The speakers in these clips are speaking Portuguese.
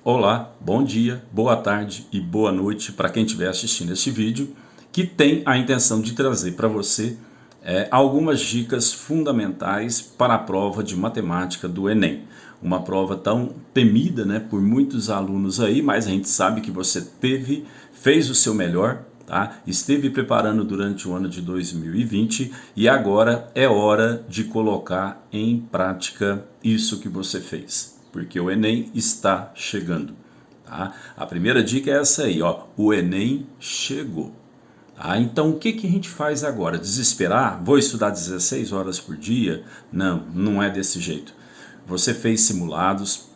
Olá, bom dia, boa tarde e boa noite para quem estiver assistindo este vídeo, que tem a intenção de trazer para você algumas dicas fundamentais para a prova de matemática do Enem. Uma prova tão temida, né, por muitos alunos aí, mas a gente sabe que você fez o seu melhor, tá? Esteve preparando durante o ano de 2020 e agora é hora de colocar em prática isso que você fez, porque o Enem está chegando. Tá? A primeira dica é essa aí, ó, o Enem chegou. Tá? Então o que a gente faz agora? Desesperar? Vou estudar 16 horas por dia? Não, não é desse jeito. Você fez simulados,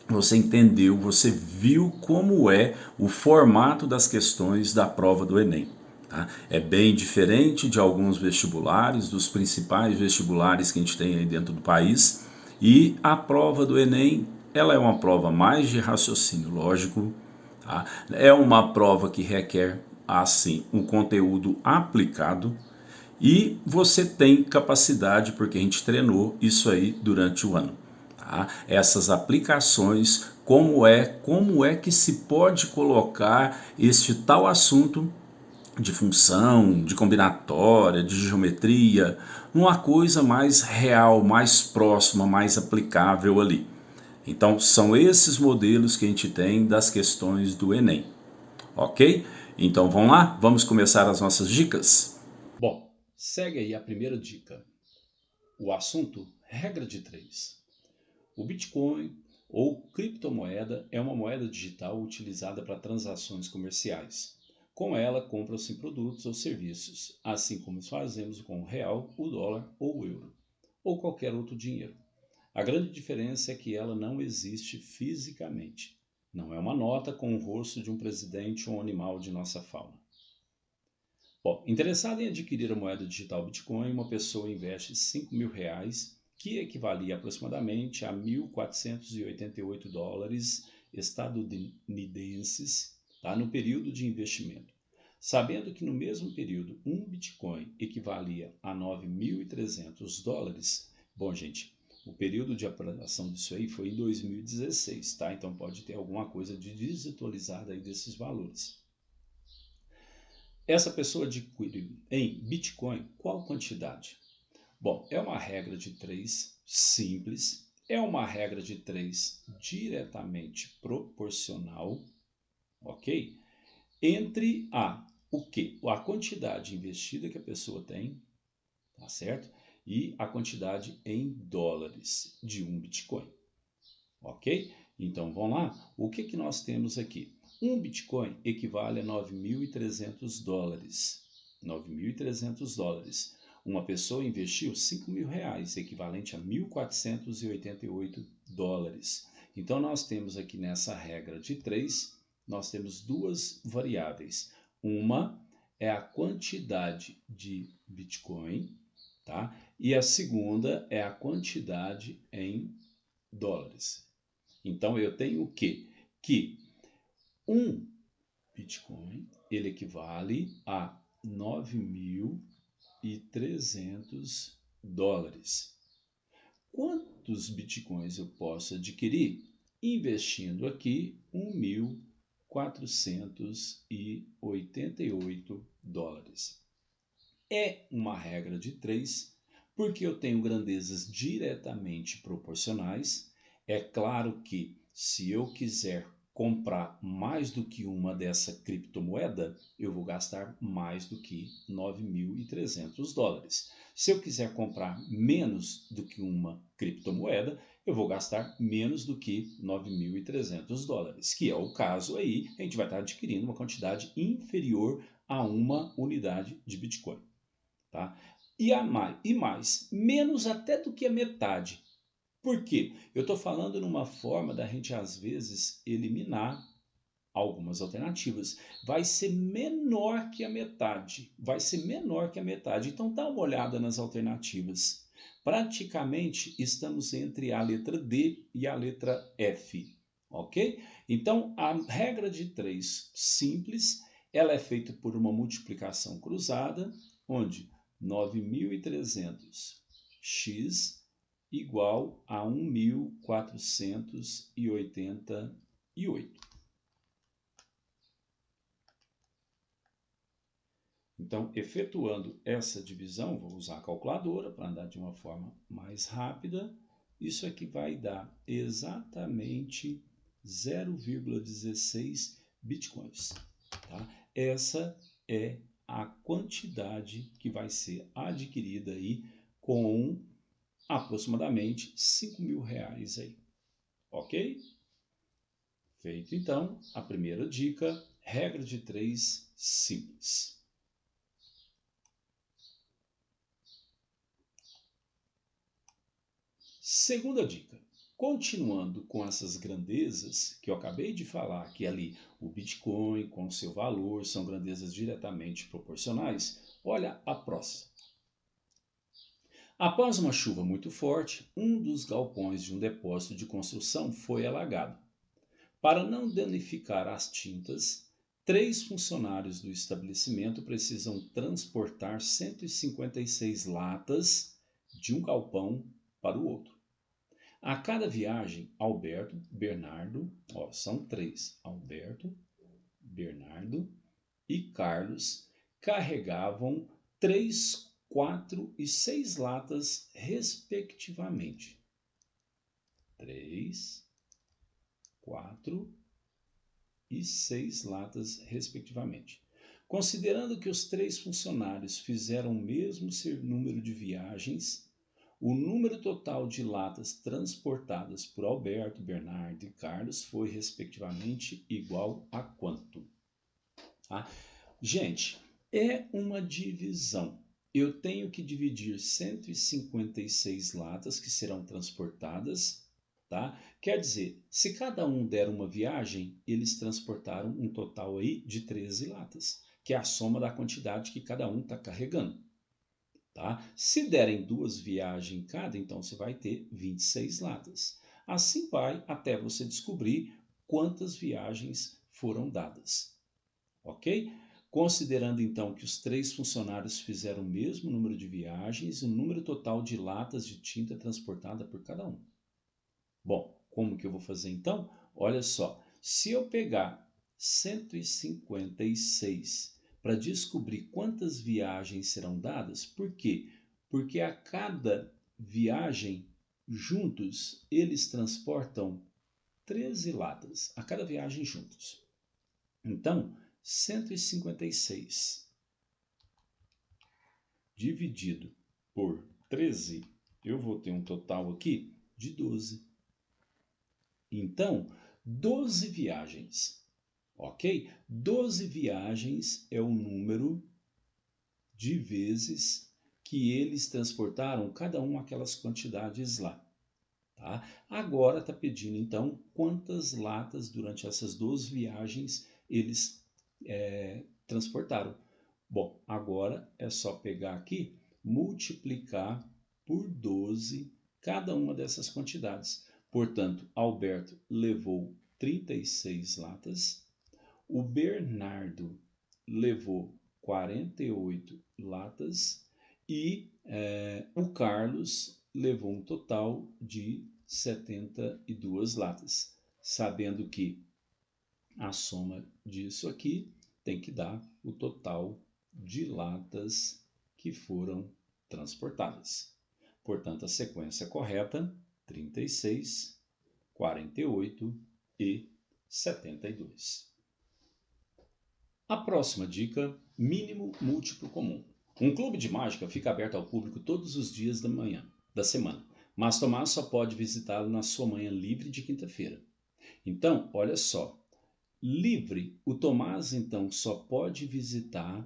você entendeu, você viu como é o formato das questões da prova do Enem. Tá? É bem diferente de alguns vestibulares, dos principais vestibulares que a gente tem aí dentro do país. E a prova do Enem, ela é uma prova mais de raciocínio lógico, tá? É uma prova que requer, assim, um conteúdo aplicado, e você tem capacidade, porque a gente treinou isso aí durante o ano. Tá? Essas aplicações, como é que se pode colocar este tal assunto de função, de combinatória, de geometria, numa coisa mais real, mais próxima, mais aplicável ali. Então, são esses modelos que a gente tem das questões do Enem, ok? Então, vamos lá? Vamos começar as nossas dicas? Bom, segue aí a primeira dica. O assunto, regra de 3. O Bitcoin ou criptomoeda é uma moeda digital utilizada para transações comerciais. Com ela, compram-se produtos ou serviços, assim como fazemos com o real, o dólar ou o euro, ou qualquer outro dinheiro. A grande diferença é que ela não existe fisicamente. Não é uma nota com o rosto de um presidente ou um animal de nossa fauna. Bom, interessado em adquirir a moeda digital Bitcoin, uma pessoa investe R$ 5.000, que equivalia aproximadamente a 1.488 dólares estadunidenses, tá, no período de investimento. Sabendo que no mesmo período um Bitcoin equivalia a 9.300 dólares, bom, gente, o período de aplicação disso aí foi em 2016, tá? Então pode ter alguma coisa de desatualizada aí desses valores. Essa pessoa adquire em Bitcoin qual quantidade? Bom, é uma regra de 3 simples, é uma regra de 3 diretamente proporcional, ok? Entre o que? A quantidade investida que a pessoa tem, tá certo? E a quantidade em dólares de um Bitcoin, ok? Então vamos lá? O que nós temos aqui? Um Bitcoin equivale a 9.300 dólares. 9.300 dólares. Uma pessoa investiu R$ 5.000, equivalente a 1.488 dólares. Então nós temos aqui nessa regra de 3, nós temos duas variáveis. Uma é a quantidade de Bitcoin, tá? E a segunda é a quantidade em dólares. Então eu tenho o quê? Que um Bitcoin ele equivale a 9.300 dólares. Quantos Bitcoins eu posso adquirir? Investindo aqui 1.488 dólares. É uma regra de 3, porque eu tenho grandezas diretamente proporcionais. É claro que se eu quiser comprar mais do que uma dessa criptomoeda, eu vou gastar mais do que 9.300 dólares. Se eu quiser comprar menos do que uma criptomoeda, eu vou gastar menos do que 9.300 dólares, que é o caso aí, a gente vai estar adquirindo uma quantidade inferior a uma unidade de Bitcoin. Tá? E mais, menos até do que a metade. Por quê? Eu estou falando numa forma da gente, às vezes, eliminar algumas alternativas. Vai ser menor que a metade. Vai ser menor que a metade. Então, dá uma olhada nas alternativas. Praticamente, estamos entre a letra D e a letra F. Ok? Então, a regra de 3 simples, ela é feita por uma multiplicação cruzada, onde 9.300x igual a 1.488 e 8. Então, efetuando essa divisão, vou usar a calculadora para andar de uma forma mais rápida. Isso aqui vai dar exatamente 0,16 bitcoins. Tá? Essa é a quantidade que vai ser adquirida aí com aproximadamente 5 mil reais aí. Ok? Feito então a primeira dica, regra de 3 simples. Segunda dica, continuando com essas grandezas que eu acabei de falar, que ali o Bitcoin com seu valor são grandezas diretamente proporcionais, olha a próxima. Após uma chuva muito forte, um dos galpões de um depósito de construção foi alagado. Para não danificar as tintas, 3 funcionários do estabelecimento precisam transportar 156 latas de um galpão para o outro. A cada viagem, Alberto, Bernardo, são 3, Alberto, Bernardo e Carlos carregavam 3, 4 e 6 latas, respectivamente. 3, 4 e 6 latas, respectivamente. Considerando que os 3 funcionários fizeram o mesmo número de viagens, o número total de latas transportadas por Alberto, Bernardo e Carlos foi, respectivamente, igual a quanto? Tá? Gente, é uma divisão. Eu tenho que dividir 156 latas que serão transportadas, tá? Quer dizer, se cada um der uma viagem, eles transportaram um total aí de 13 latas, que é a soma da quantidade que cada um está carregando. Tá? Se derem 2 viagens cada, então você vai ter 26 latas. Assim vai até você descobrir quantas viagens foram dadas. Ok? Considerando então que os 3 funcionários fizeram o mesmo número de viagens, o número total de latas de tinta transportada por cada um. Bom, como que eu vou fazer então? Olha só, se eu pegar 156 para descobrir quantas viagens serão dadas, por quê? Porque a cada viagem, juntos, eles transportam 13 latas, a cada viagem juntos. Então, 156 dividido por 13, eu vou ter um total aqui de 12. Então, 12 viagens, ok? 12 viagens é o número de vezes que eles transportaram cada um aquelas quantidades lá. Tá? Agora está pedindo então quantas latas durante essas 12 viagens eles transportaram. Bom, agora é só pegar aqui, multiplicar por 12 cada uma dessas quantidades. Portanto, Alberto levou 36 latas, o Bernardo levou 48 latas e o Carlos levou um total de 72 latas, sabendo que a soma disso aqui tem que dar o total de latas que foram transportadas. Portanto, a sequência correta, 36, 48 e 72. A próxima dica, mínimo múltiplo comum. Um clube de mágica fica aberto ao público todos os dias da semana, mas Tomás só pode visitá-lo na sua manhã livre de quinta-feira. Então, olha só, livre, o Tomás então só pode visitar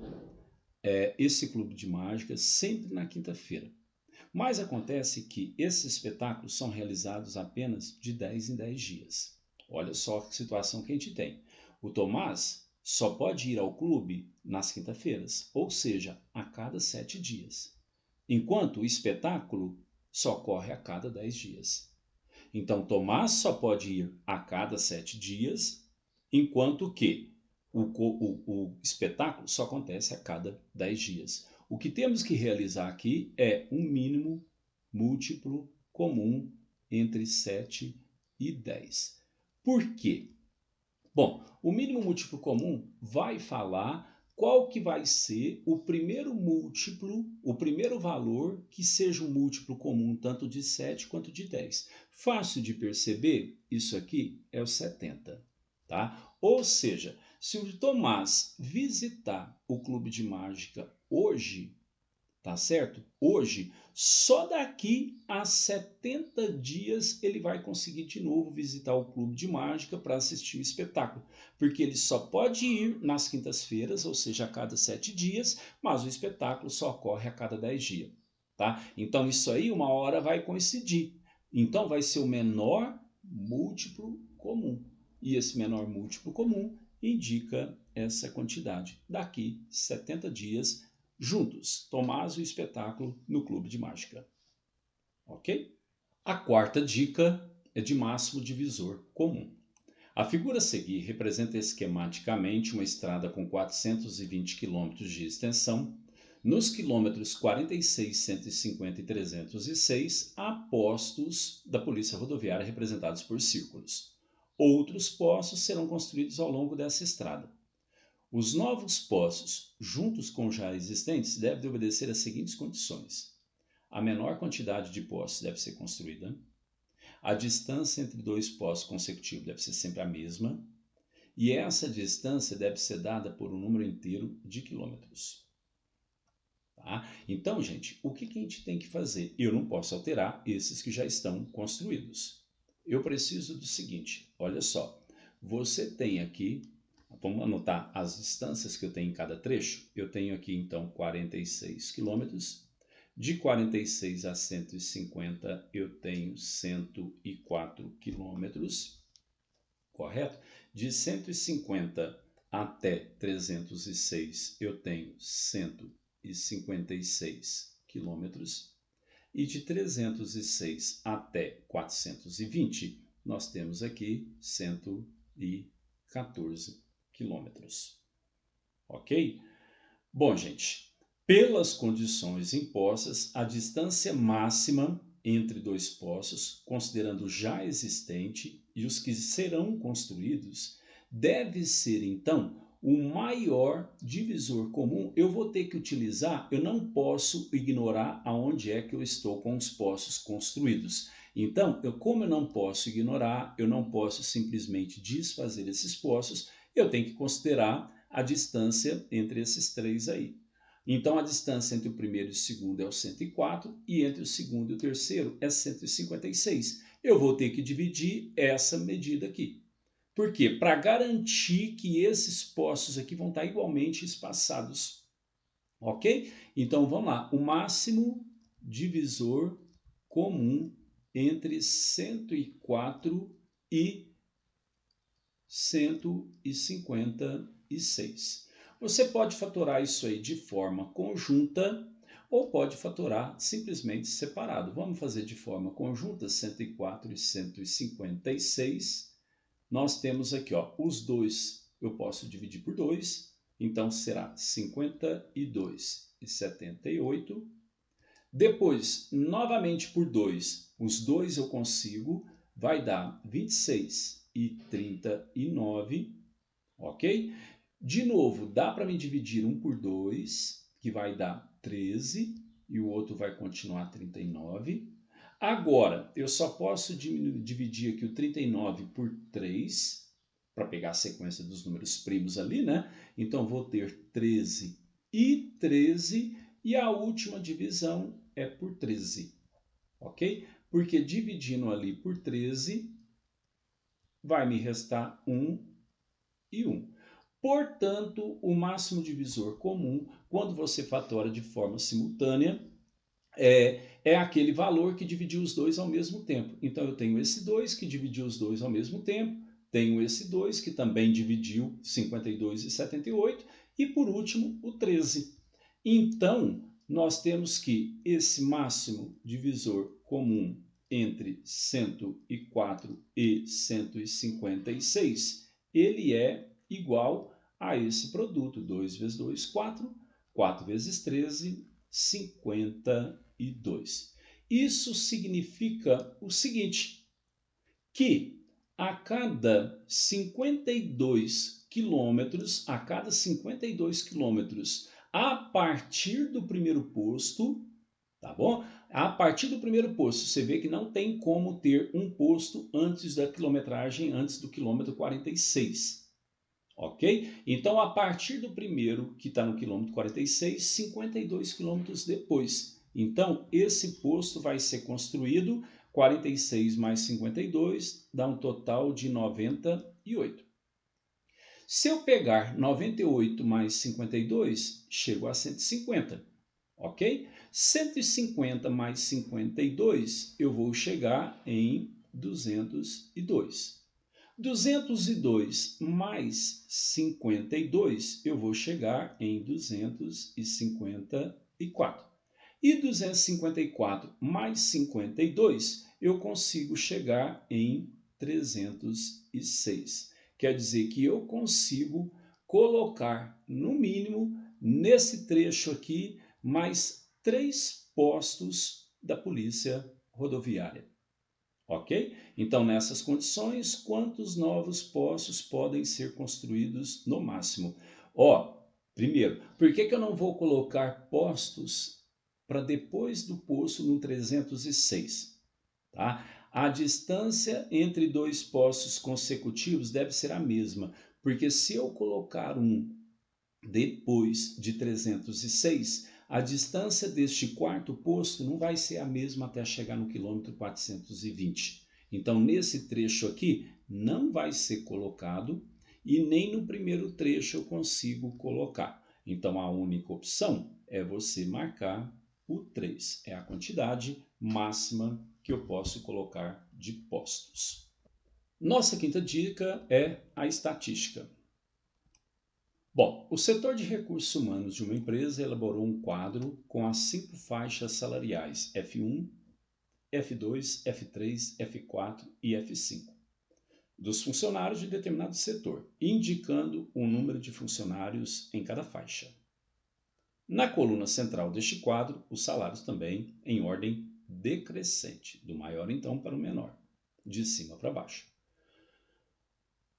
esse clube de mágica sempre na quinta-feira. Mas acontece que esses espetáculos são realizados apenas de 10 em 10 dias. Olha só que situação que a gente tem. O Tomás só pode ir ao clube nas quinta-feiras, ou seja, a cada 7 dias. Enquanto o espetáculo só ocorre a cada 10 dias. Então, Tomás só pode ir a cada 7 dias, enquanto que o espetáculo só acontece a cada 10 dias. O que temos que realizar aqui é um mínimo múltiplo comum entre 7 e 10. Por quê? Bom, o mínimo múltiplo comum vai falar qual que vai ser o primeiro múltiplo, o primeiro valor que seja um múltiplo comum tanto de 7 quanto de 10. Fácil de perceber, isso aqui é o 70, tá? Ou seja, se o Tomás visitar o Clube de Mágica hoje, tá certo? Hoje, só daqui a 70 dias ele vai conseguir de novo visitar o Clube de Mágica para assistir o espetáculo, porque ele só pode ir nas quintas-feiras, ou seja, a cada 7 dias, mas o espetáculo só ocorre a cada 10 dias, tá? Então isso aí uma hora vai coincidir. Então vai ser o menor múltiplo comum. E esse menor múltiplo comum indica essa quantidade. Daqui 70 dias juntos, Tomás e o espetáculo no Clube de Mágica. Ok? A quarta dica é de máximo divisor comum. A figura a seguir representa esquematicamente uma estrada com 420 km de extensão. Nos quilômetros 46, 150 e 306 há postos da Polícia Rodoviária representados por círculos. Outros postos serão construídos ao longo dessa estrada. Os novos postos, juntos com os já existentes, devem obedecer às seguintes condições: a menor quantidade de postos deve ser construída, a distância entre dois postos consecutivos deve ser sempre a mesma, e essa distância deve ser dada por um número inteiro de quilômetros. Tá? Então, gente, o que a gente tem que fazer? Eu não posso alterar esses que já estão construídos. Eu preciso do seguinte: olha só, você tem aqui. Vamos anotar as distâncias que eu tenho em cada trecho. Eu tenho aqui então 46 quilômetros. De 46 a 150 eu tenho 104 quilômetros, correto? De 150 até 306 eu tenho 156 quilômetros. E de 306 até 420 nós temos aqui 114 quilômetros. Ok? Bom, gente, pelas condições impostas, a distância máxima entre dois poços, considerando o já existente e os que serão construídos, deve ser então o maior divisor comum. Eu vou ter que utilizar, eu não posso ignorar aonde é que eu estou com os poços construídos. Então, como eu não posso ignorar, eu não posso simplesmente desfazer esses poços, eu tenho que considerar a distância entre esses três aí. Então, a distância entre o primeiro e o segundo é o 104 e entre o segundo e o terceiro é 156. Eu vou ter que dividir essa medida aqui. Por quê? Para garantir que esses postos aqui vão estar igualmente espaçados. Ok? Então, vamos lá. O máximo divisor comum entre 104 e 156. Você pode fatorar isso aí de forma conjunta ou pode fatorar simplesmente separado. Vamos fazer de forma conjunta 104 e 156. Nós temos aqui, ó, os dois eu posso dividir por 2, então será 52 e 78. Depois, novamente por 2, os dois eu consigo, vai dar 26 e 39, ok? De novo, dá para me dividir um por 2, que vai dar 13, e o outro vai continuar 39. Agora, eu só posso dividir aqui o 39 por 3, para pegar a sequência dos números primos ali, né? Então, vou ter 13 e 13, e a última divisão é por 13, ok? Porque dividindo ali por 13, vai me restar 1 e 1. Portanto, o máximo divisor comum, quando você fatora de forma simultânea, é aquele valor que dividiu os dois ao mesmo tempo. Então, eu tenho esse 2 que dividiu os dois ao mesmo tempo, tenho esse 2 que também dividiu 52 e 78, e por último, o 13. Então, nós temos que esse máximo divisor comum entre 104 e 156, ele é igual a esse produto. 2 vezes 2, 4. 4 vezes 13, 52. Isso significa o seguinte, que a cada 52 quilômetros, a partir do primeiro posto, tá bom? A partir do primeiro posto, você vê que não tem como ter um posto antes da quilometragem, antes do quilômetro 46. Ok? Então, a partir do primeiro, que está no quilômetro 46, 52 quilômetros depois. Então, esse posto vai ser construído, 46 mais 52 dá um total de 98. Se eu pegar 98 mais 52, chego a 150, ok? 150 mais 52, eu vou chegar em 202. 202 mais 52, eu vou chegar em 254. E 254 mais 52, eu consigo chegar em 306. Quer dizer que eu consigo colocar, no mínimo, nesse trecho aqui, mais 3 postos da Polícia Rodoviária. Ok? Então, nessas condições, quantos novos postos podem ser construídos no máximo? Primeiro, por que eu não vou colocar postos para depois do posto no 306? Tá? A distância entre dois postos consecutivos deve ser a mesma, porque se eu colocar um depois de 306, a distância deste quarto posto não vai ser a mesma até chegar no quilômetro 420. Então, nesse trecho aqui, não vai ser colocado e nem no primeiro trecho eu consigo colocar. Então, a única opção é você marcar o 3. É a quantidade máxima que eu posso colocar de postos. Nossa quinta dica é a estatística. Bom, o setor de recursos humanos de uma empresa elaborou um quadro com as 5 faixas salariais F1, F2, F3, F4 e F5 dos funcionários de determinado setor, indicando o número de funcionários em cada faixa. Na coluna central deste quadro, os salários também em ordem decrescente, do maior então para o menor, de cima para baixo.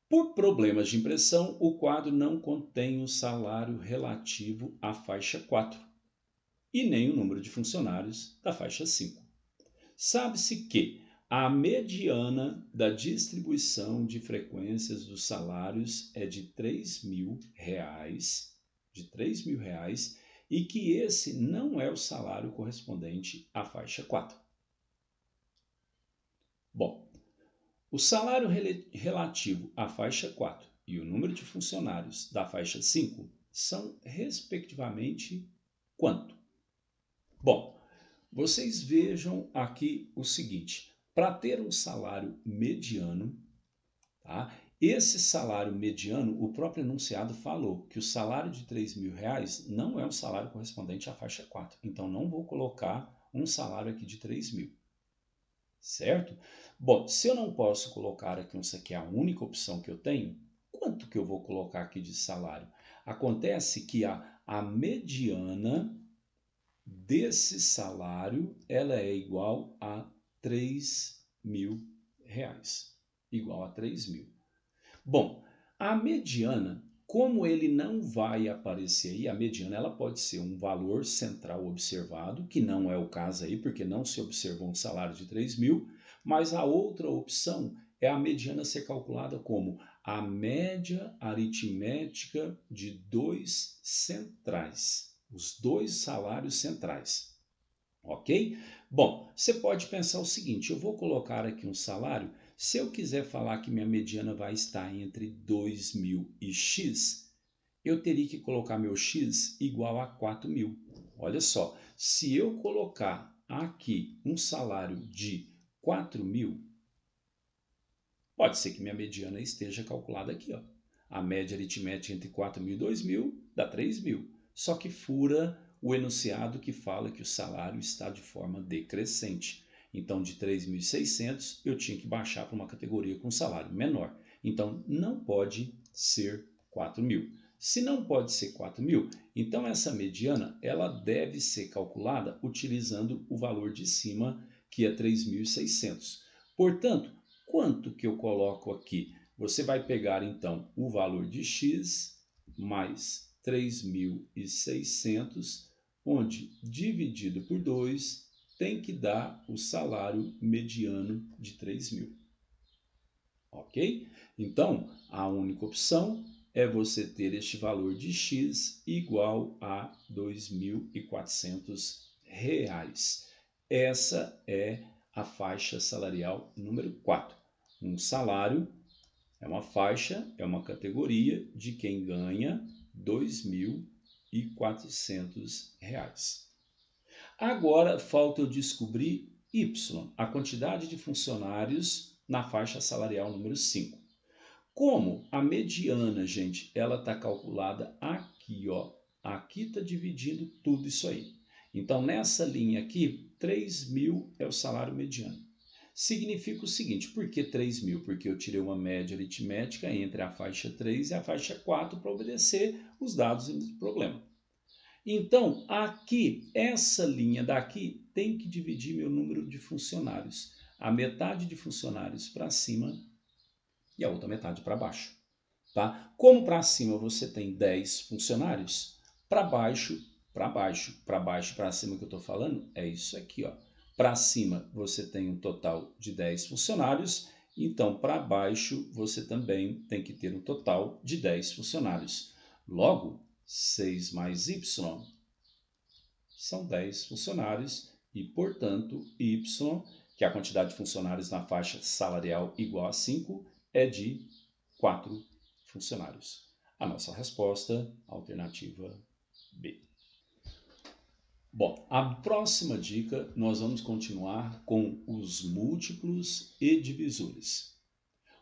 Por problemas de impressão, o quadro não contém o salário relativo à faixa 4 e nem o número de funcionários da faixa 5. Sabe-se que a mediana da distribuição de frequências dos salários é de R$3.000, e que esse não é o salário correspondente à faixa 4. Bom, o salário relativo à faixa 4 e o número de funcionários da faixa 5 são, respectivamente, quanto? Bom, vocês vejam aqui o seguinte: para ter um salário mediano, tá? Esse salário mediano, o próprio enunciado falou que o salário de R$3.000 não é um salário correspondente à faixa 4. Então, não vou colocar um salário aqui de R$3.000. Certo? Bom, se eu não posso colocar aqui, isso aqui é a única opção que eu tenho, quanto que eu vou colocar aqui de salário? Acontece que a mediana desse salário, ela é igual a R$3.000. Igual a 3.000. Bom, a mediana, como ele não vai aparecer aí, a mediana ela pode ser um valor central observado, que não é o caso aí, porque não se observou um salário de 3.000, mas a outra opção é a mediana ser calculada como a média aritmética de dois centrais, os dois salários centrais. Ok? Bom, você pode pensar o seguinte: eu vou colocar aqui um salário. Se eu quiser falar que minha mediana vai estar entre 2.000 e X, eu teria que colocar meu X igual a 4.000. Olha só, se eu colocar aqui um salário de 4.000, pode ser que minha mediana esteja calculada aqui, ó. A média aritmética entre 4.000 e 2.000 dá 3.000. Só que fura o enunciado que fala que o salário está de forma decrescente. Então, de 3.600, eu tinha que baixar para uma categoria com salário menor. Então, não pode ser 4.000. Se não pode ser 4.000, então essa mediana ela deve ser calculada utilizando o valor de cima, que é 3.600. Portanto, quanto que eu coloco aqui? Você vai pegar, então, o valor de x mais 3.600, onde dividido por 2 tem que dar o salário mediano de 3.000. Ok? Então, a única opção é você ter este valor de x igual a R$ 2.400. Essa é a faixa salarial número 4. Um salário é uma faixa, é uma categoria de quem ganha R$ 2.400. Agora falta eu descobrir Y, a quantidade de funcionários na faixa salarial número 5. Como a mediana, gente, ela está calculada aqui, ó. Aqui está dividindo tudo isso aí. Então, nessa linha aqui, 3.000 é o salário mediano. Significa o seguinte, por que 3.000? Porque eu tirei uma média aritmética entre a faixa 3 e a faixa 4 para obedecer os dados do problema. Então, aqui, essa linha daqui tem que dividir meu número de funcionários. A metade de funcionários para cima e a outra metade para baixo. Tá? Como para cima você tem 10 funcionários, para baixo, para cima que eu estou falando, é isso aqui. Para cima você tem um total de 10 funcionários, então para baixo você também tem que ter um total de 10 funcionários. Logo, 6 mais y são 10 funcionários e, portanto, y, que é a quantidade de funcionários na faixa salarial igual a 5, é de 4 funcionários. A nossa resposta, alternativa B. Bom, a próxima dica nós vamos continuar com os múltiplos e divisores.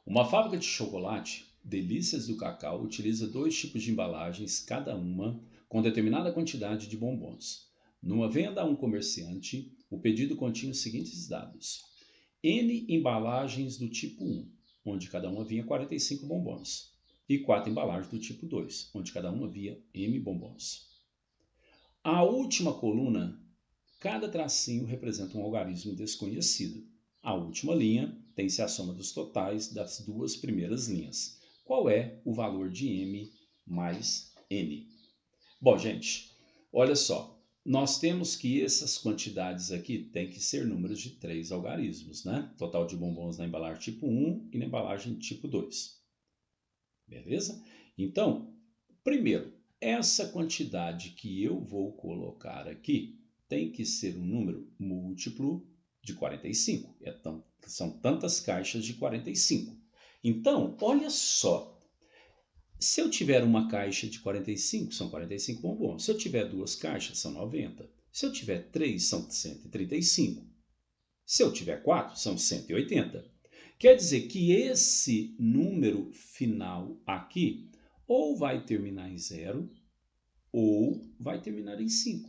Uma fábrica de chocolate, Delícias do Cacau, utiliza 2 tipos de embalagens, cada uma com determinada quantidade de bombons. Numa venda a um comerciante, o pedido continha os seguintes dados: N embalagens do tipo 1, onde cada uma vinha 45 bombons, e 4 embalagens do tipo 2, onde cada uma vinha M bombons. A última coluna, cada tracinho representa um algarismo desconhecido. A última linha tem-se a soma dos totais das 2 primeiras linhas. Qual é o valor de M mais N? Bom, gente, olha só. Nós temos que essas quantidades aqui têm que ser números de 3 algarismos, né? Total de bombons na embalagem tipo 1 e na embalagem tipo 2. Beleza? Então, primeiro, essa quantidade que eu vou colocar aqui tem que ser um número múltiplo de 45. São tantas caixas de 45. Então, olha só. Se eu tiver uma caixa de 45, são 45 bombons. Se eu tiver 2 caixas, são 90. Se eu tiver 3, são 135. Se eu tiver 4, são 180. Quer dizer que esse número final aqui ou vai terminar em 0 ou vai terminar em 5.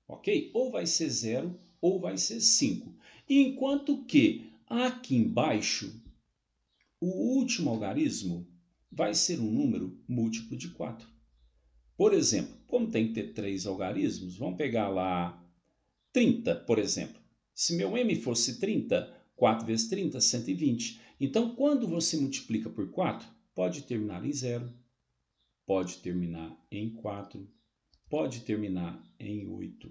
Ok? Ou vai ser 0 ou vai ser 5. Enquanto que aqui embaixo, o último algarismo vai ser um número múltiplo de 4. Por exemplo, como tem que ter 3 algarismos, vamos pegar lá 30, por exemplo. Se meu M fosse 30, 4 vezes 30, 120. Então, quando você multiplica por 4, pode terminar em 0, pode terminar em 4, pode terminar em 8.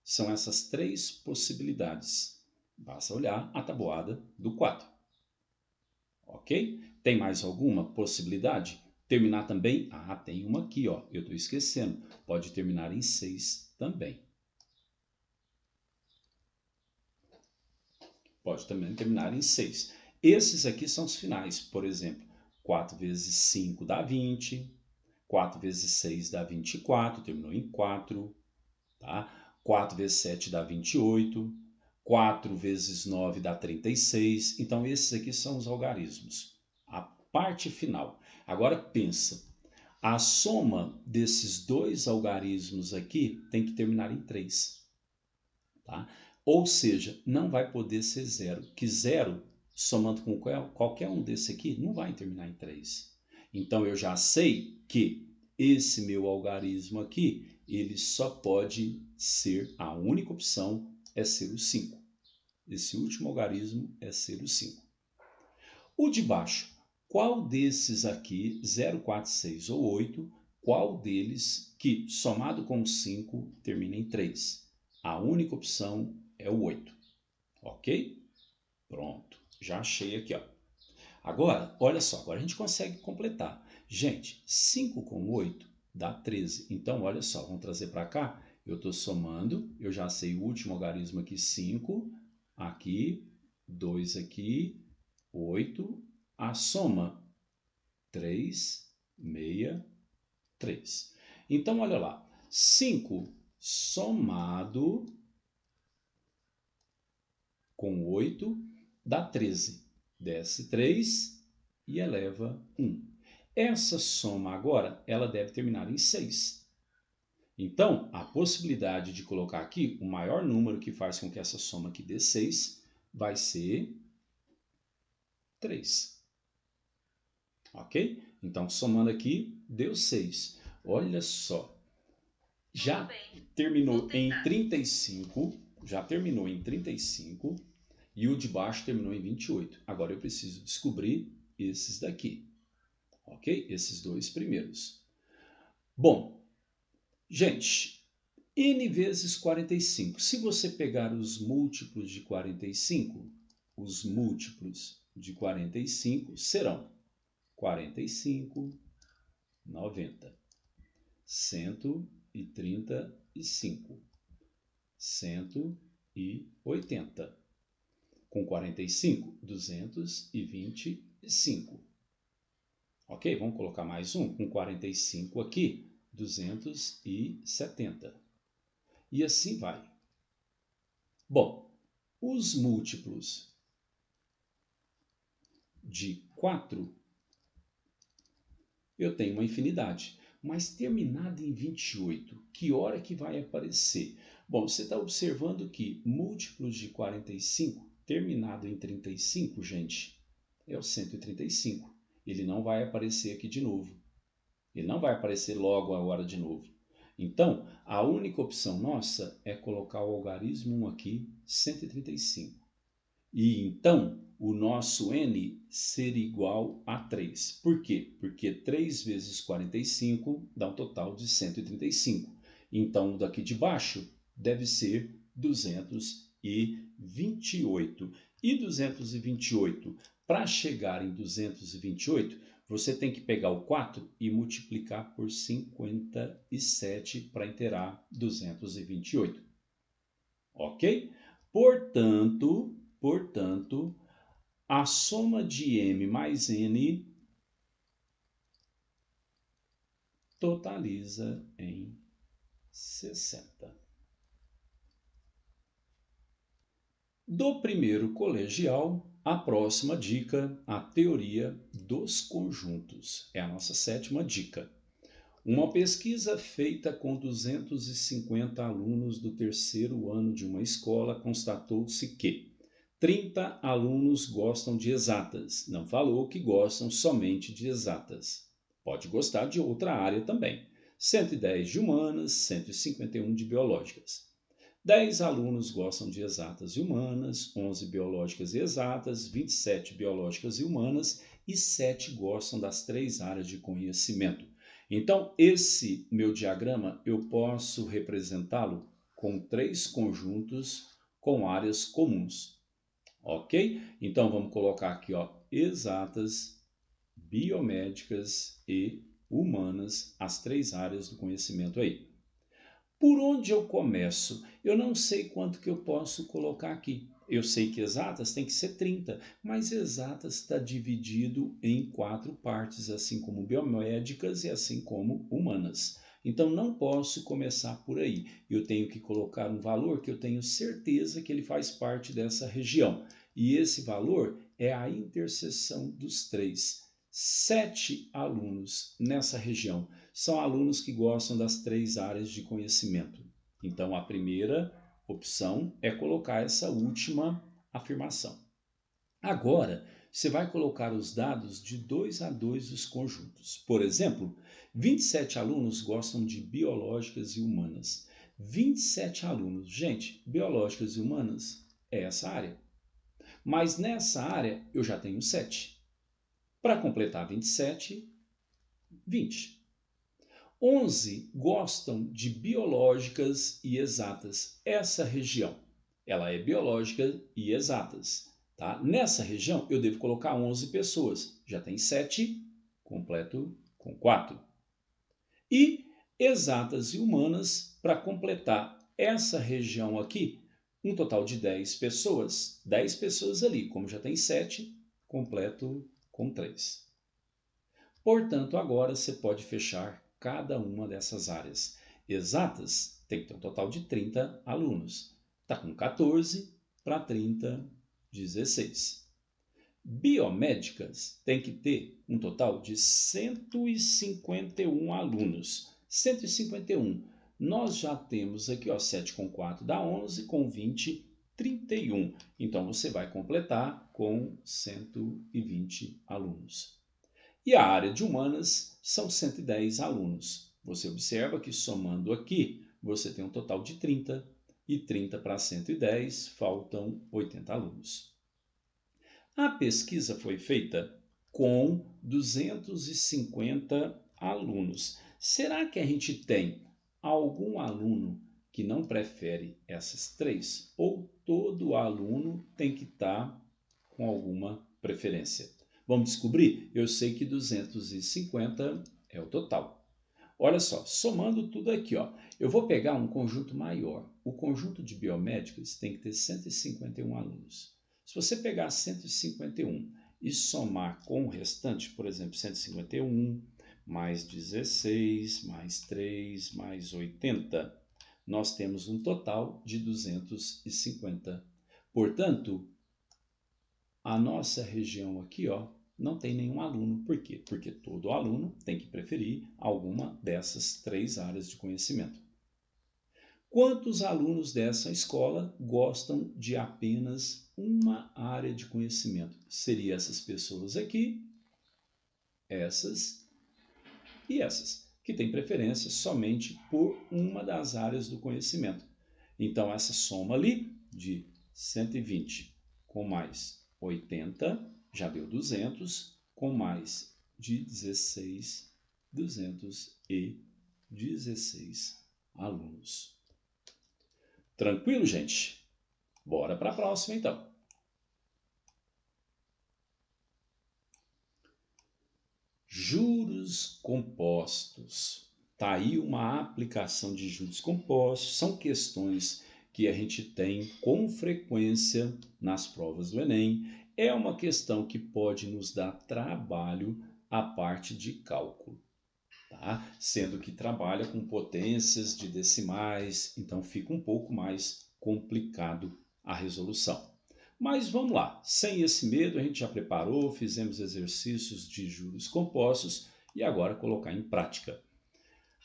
São essas 3 possibilidades. Basta olhar a tabuada do 4. Ok? Tem mais alguma possibilidade? Terminar também? Ah, tem uma aqui, ó. Eu estou esquecendo. Pode terminar em 6 também. Pode também terminar em 6. Esses aqui são os finais. Por exemplo, 4 vezes 5 dá 20. 4 vezes 6 dá 24. Terminou em 4. Tá? 4 vezes 7 dá 28. 4 vezes 9 dá 36. Então, esses aqui são os algarismos. A parte final. Agora, pensa. A soma desses 2 algarismos aqui tem que terminar em 3. Tá? Ou seja, não vai poder ser 0. Que 0, somando com qualquer um desse aqui, não vai terminar em 3. Então, eu já sei que esse meu algarismo aqui, ele só pode ser, a única opção é ser o 5. Esse último algarismo é ser o 5. O de baixo, qual desses aqui, 0, 4, 6 ou 8, qual deles que, somado com 5, termina em 3? A única opção é o 8. Ok? Pronto, já achei aqui, ó. Agora, olha só, agora a gente consegue completar. Gente, 5 com 8 dá 13. Então, olha só, vamos trazer para cá. Eu estou somando, eu já sei o último algarismo aqui, 5. Aqui, 2 aqui, 8. A soma, 3, 6, 3. Então, olha lá. 5 somado com 8 dá 13. Desce 3 e eleva 1. Essa soma agora, ela deve terminar em 6. Então, a possibilidade de colocar aqui o maior número que faz com que essa soma aqui dê 6 vai ser 3. Ok? Então, somando aqui, deu 6. Olha só. Já terminou em 35. Já terminou em 35. E o de baixo terminou em 28. Agora eu preciso descobrir esses daqui. Ok? Esses dois primeiros. Bom, gente, n vezes 45. Se você pegar os múltiplos de 45, os múltiplos de 45 serão 45, 90, 135, 180. Com 45, 225. Ok? Vamos colocar mais um. Com 45 aqui, 270. E assim vai. Bom, os múltiplos de 4, eu tenho uma infinidade. Mas terminado em 28, que hora que vai aparecer? Bom, você está observando que múltiplos de 45, terminado em 35, gente, é o 135. Ele não vai aparecer aqui de novo. Ele não vai aparecer logo agora de novo. Então, a única opção nossa é colocar o algarismo 1 aqui, 135. E então, o nosso n seria igual a 3. Por quê? Porque 3 vezes 45 dá um total de 135. Então, daqui de baixo deve ser 228. E 228, para chegar em 228, você tem que pegar o 4 e multiplicar por 57 para inteirar 228. Ok? Portanto, a soma de m mais n totaliza em 60. Do primeiro colegial, a próxima dica, a teoria dos conjuntos. É a nossa 7ª dica. Uma pesquisa feita com 250 alunos do 3º ano de uma escola constatou-se que 30 alunos gostam de exatas. Não falou que gostam somente de exatas. Pode gostar de outra área também. 110 de humanas, 151 de biológicas. 10 alunos gostam de exatas e humanas, 11 biológicas e exatas, 27 biológicas e humanas e 7 gostam das 3 áreas de conhecimento. Então, esse meu diagrama eu posso representá-lo com 3 conjuntos com áreas comuns. Ok? Então, vamos colocar aqui, ó, exatas, biomédicas e humanas, as 3 áreas do conhecimento aí. Por onde eu começo? Eu não sei quanto que eu posso colocar aqui. Eu sei que exatas tem que ser 30, mas exatas está dividido em 4 partes, assim como biomédicas e assim como humanas. Então não posso começar por aí. Eu tenho que colocar um valor que eu tenho certeza que ele faz parte dessa região. E esse valor é a interseção dos 3. 7 alunos nessa região são alunos que gostam das 3 áreas de conhecimento. Então, a primeira opção é colocar essa última afirmação. Agora, você vai colocar os dados de 2 a 2 dos conjuntos. Por exemplo, 27 alunos gostam de biológicas e humanas. 27 alunos. Gente, biológicas e humanas é essa área. Mas nessa área eu já tenho 7. Para completar 27, 20. 11 gostam de biológicas e exatas. Essa região, ela é biológica e exatas. Tá? Nessa região, eu devo colocar 11 pessoas. Já tem 7, completo com 4. E exatas e humanas, para completar essa região aqui, um total de 10 pessoas. 10 pessoas ali, como já tem 7, completo com 3. Portanto, agora você pode fechar cada uma dessas áreas. Exatas tem que ter um total de 30 alunos. Está com 14 para 30, 16. Biomédicas tem que ter um total de 151 alunos. 151. Nós já temos aqui, ó, 7 com 4 dá 11, com 20, 31. Então, você vai completar com 120 alunos. E a área de humanas são 110 alunos. Você observa que somando aqui, você tem um total de 30, e 30 para 110, faltam 80 alunos. A pesquisa foi feita com 250 alunos. Será que a gente tem algum aluno que não prefere essas três? Ou todo aluno tem que estar com alguma preferência? Vamos descobrir? Eu sei que 250 é o total. Olha só, somando tudo aqui, ó, eu vou pegar um conjunto maior. O conjunto de biomédicos tem que ter 151 alunos. Se você pegar 151 e somar com o restante, por exemplo, 151 mais 16, mais 3, mais 80, nós temos um total de 250. Portanto, a nossa região aqui, ó, não tem nenhum aluno. Por quê? Porque todo aluno tem que preferir alguma dessas três áreas de conhecimento. Quantos alunos dessa escola gostam de apenas uma área de conhecimento? Seriam essas pessoas aqui, essas e essas, que têm preferência somente por uma das áreas do conhecimento. Então, essa soma ali de 120 com mais 80 já deu 200, com mais de 16, 216 alunos. Tranquilo, gente? Bora para a próxima, então. Juros compostos. Tá aí uma aplicação de juros compostos. São questões que a gente tem com frequência nas provas do Enem. É uma questão que pode nos dar trabalho a parte de cálculo, tá? Sendo que trabalha com potências de decimais, então fica um pouco mais complicado a resolução. Mas vamos lá, sem esse medo a gente já preparou, fizemos exercícios de juros compostos e agora colocar em prática.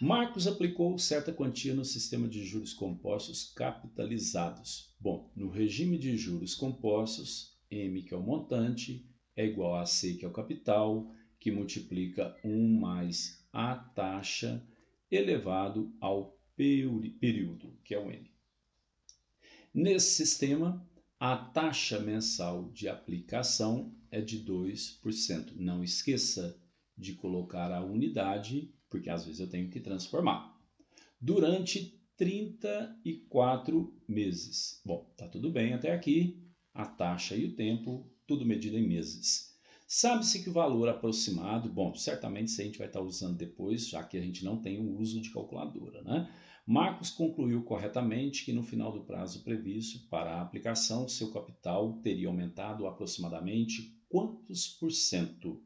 Marcos aplicou certa quantia no sistema de juros compostos capitalizados. Bom, no regime de juros compostos, M, que é o montante, é igual a C, que é o capital, que multiplica 1 mais a taxa elevado ao período, que é o N. Nesse sistema, a taxa mensal de aplicação é de 2%. Não esqueça de colocar a unidade, porque às vezes eu tenho que transformar. Durante 34 meses. Bom, tá tudo bem até aqui. A taxa e o tempo, tudo medido em meses. Sabe-se que o valor aproximado, bom, certamente isso a gente vai estar usando depois, já que a gente não tem o uso de calculadora, né? Marcos concluiu corretamente que no final do prazo previsto para a aplicação, seu capital teria aumentado aproximadamente quantos por cento?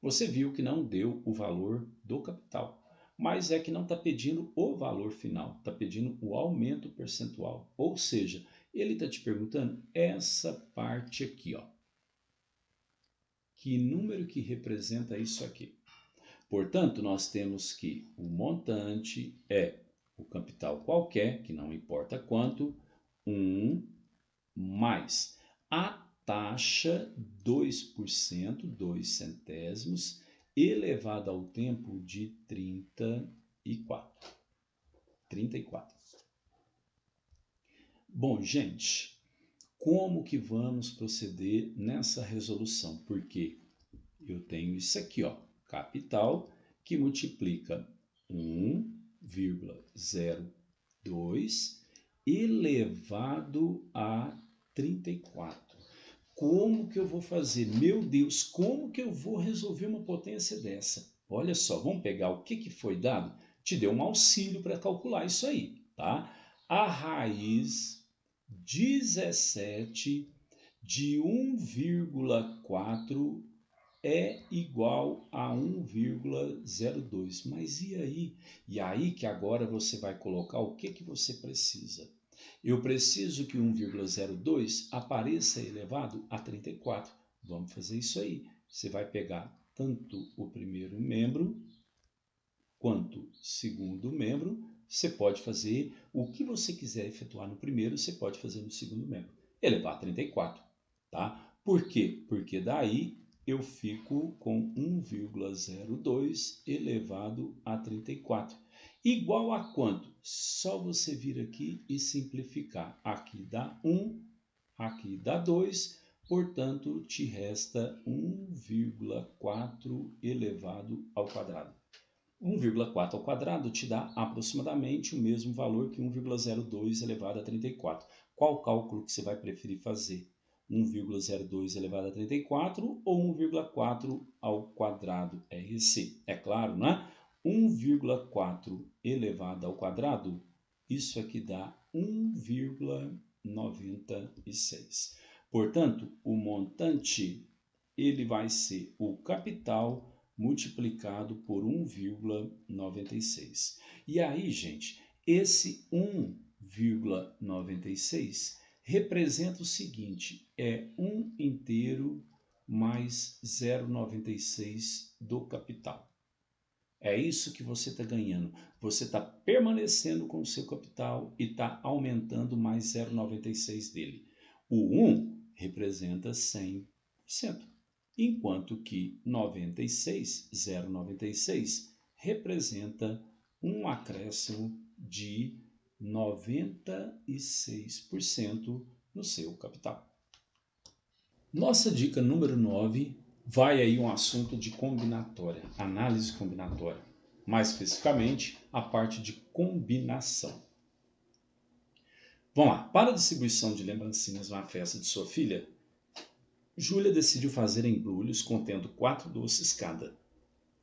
Você viu que não deu o valor do capital, mas é que não está pedindo o valor final, está pedindo o aumento percentual. Ou seja, ele está te perguntando essa parte aqui, ó. Que número que representa isso aqui? Portanto, nós temos que o montante é o capital qualquer, que não importa quanto, 1 mais a taxa 2%, 2 centésimos, elevado ao tempo de 34. 34. Bom, gente, como que vamos proceder nessa resolução? Porque eu tenho isso aqui, ó, capital, que multiplica 1,02 elevado a 34. Como que eu vou fazer? Meu Deus, como que eu vou resolver uma potência dessa? Olha só, vamos pegar o que foi dado? Te deu um auxílio para calcular isso aí, tá? A raiz 17 de 1,4 é igual a 1,02. Mas e aí? E aí que agora você vai colocar o que você precisa. Eu preciso que 1,02 apareça elevado a 34. Vamos fazer isso aí. Você vai pegar tanto o primeiro membro quanto o segundo membro. Você pode fazer o que você quiser efetuar no primeiro, você pode fazer no segundo membro. Elevar a 34, tá? Por quê? Porque daí eu fico com 1,02 elevado a 34. Igual a quanto? Só você vir aqui e simplificar. Aqui dá 1, aqui dá 2, portanto, te resta 1,4 elevado ao quadrado. 1,4 ao quadrado te dá aproximadamente o mesmo valor que 1,02 elevado a 34. Qual cálculo que você vai preferir fazer? 1,02 elevado a 34 ou 1,4 ao quadrado? É esse, é claro, né? 1,4 elevado ao quadrado, isso aqui dá 1,96. Portanto, o montante ele vai ser o capital multiplicado por 1,96. E aí, gente, esse 1,96 representa o seguinte, é 1 inteiro mais 0,96 do capital. É isso que você está ganhando. Você está permanecendo com o seu capital e está aumentando mais 0,96 dele. O 1 representa 100%, enquanto que 0,96 representa um acréscimo de 96% no seu capital. Nossa dica número 9 vai aí um assunto de combinatória, análise combinatória. Mais especificamente, a parte de combinação. Vamos lá. Para a distribuição de lembrancinhas na festa de sua filha, Júlia decidiu fazer embrulhos contendo 4 doces cada.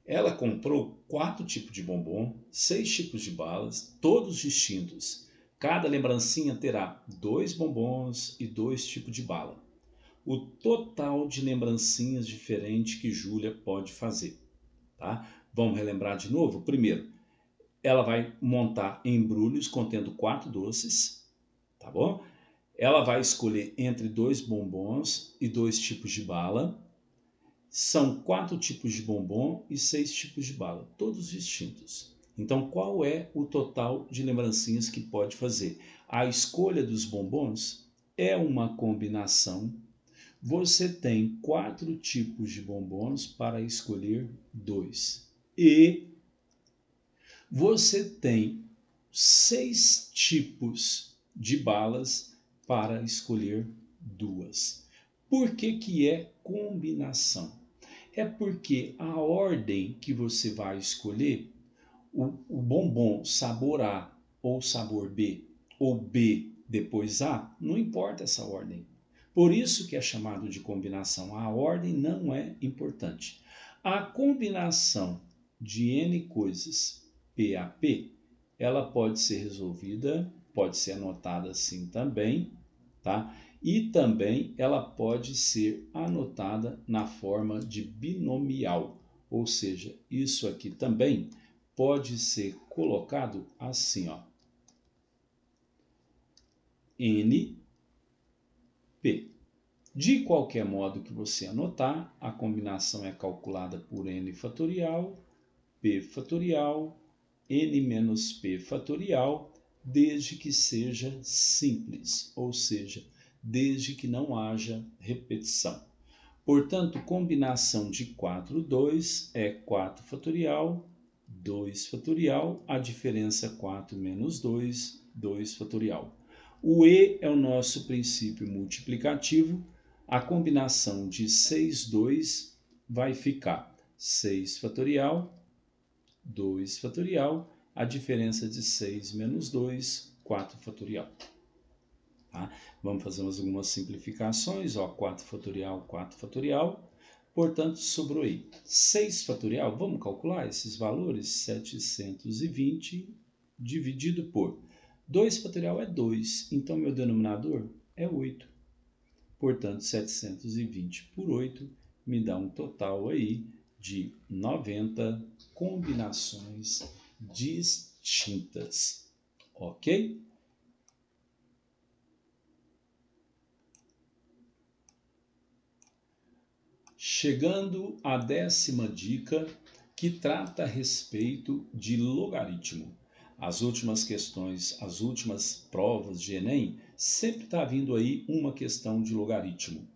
Ela comprou 4 tipos de bombom, 6 tipos de balas, todos distintos. Cada lembrancinha terá 2 bombons e 2 tipos de bala. O total de lembrancinhas diferentes que Júlia pode fazer, tá? Vamos relembrar de novo? Primeiro, ela vai montar embrulhos contendo 4 doces, tá bom? Ela vai escolher entre 2 bombons e 2 tipos de bala. São 4 tipos de bombom e 6 tipos de bala, todos distintos. Então, qual é o total de lembrancinhas que pode fazer? A escolha dos bombons é uma combinação. Você tem 4 tipos de bombons para escolher 2. E você tem 6 tipos de balas para escolher 2. Por que é combinação? É porque a ordem que você vai escolher, o bombom sabor A ou sabor B, ou B depois A, não importa essa ordem. Por isso que é chamado de combinação. A ordem não é importante. A combinação de N coisas P a P, ela pode ser resolvida, pode ser anotada assim também, tá? E também ela pode ser anotada na forma de binomial, ou seja, isso aqui também pode ser colocado assim, ó. N, P. De qualquer modo que você anotar, a combinação é calculada por n fatorial, p fatorial, n menos p fatorial, desde que seja simples, ou seja, desde que não haja repetição. Portanto, combinação de 4, 2 é 4 fatorial, 2 fatorial, a diferença 4 menos 2, 2 fatorial. O E é o nosso princípio multiplicativo. A combinação de 6, 2 vai ficar 6 fatorial, 2 fatorial, a diferença de 6 menos 2, 4 fatorial. Tá? Vamos fazer algumas simplificações, ó, 4 fatorial, 4 fatorial. Portanto, sobrou aí 6 fatorial. Vamos calcular esses valores? 720 dividido por 2 fatorial é 2, então meu denominador é 8. Portanto, 720 por 8 me dá um total aí de 90 combinações distintas, ok? Chegando à 10ª dica, que trata a respeito de logaritmo. As últimas questões, as últimas provas de Enem, sempre está vindo aí uma questão de logaritmo.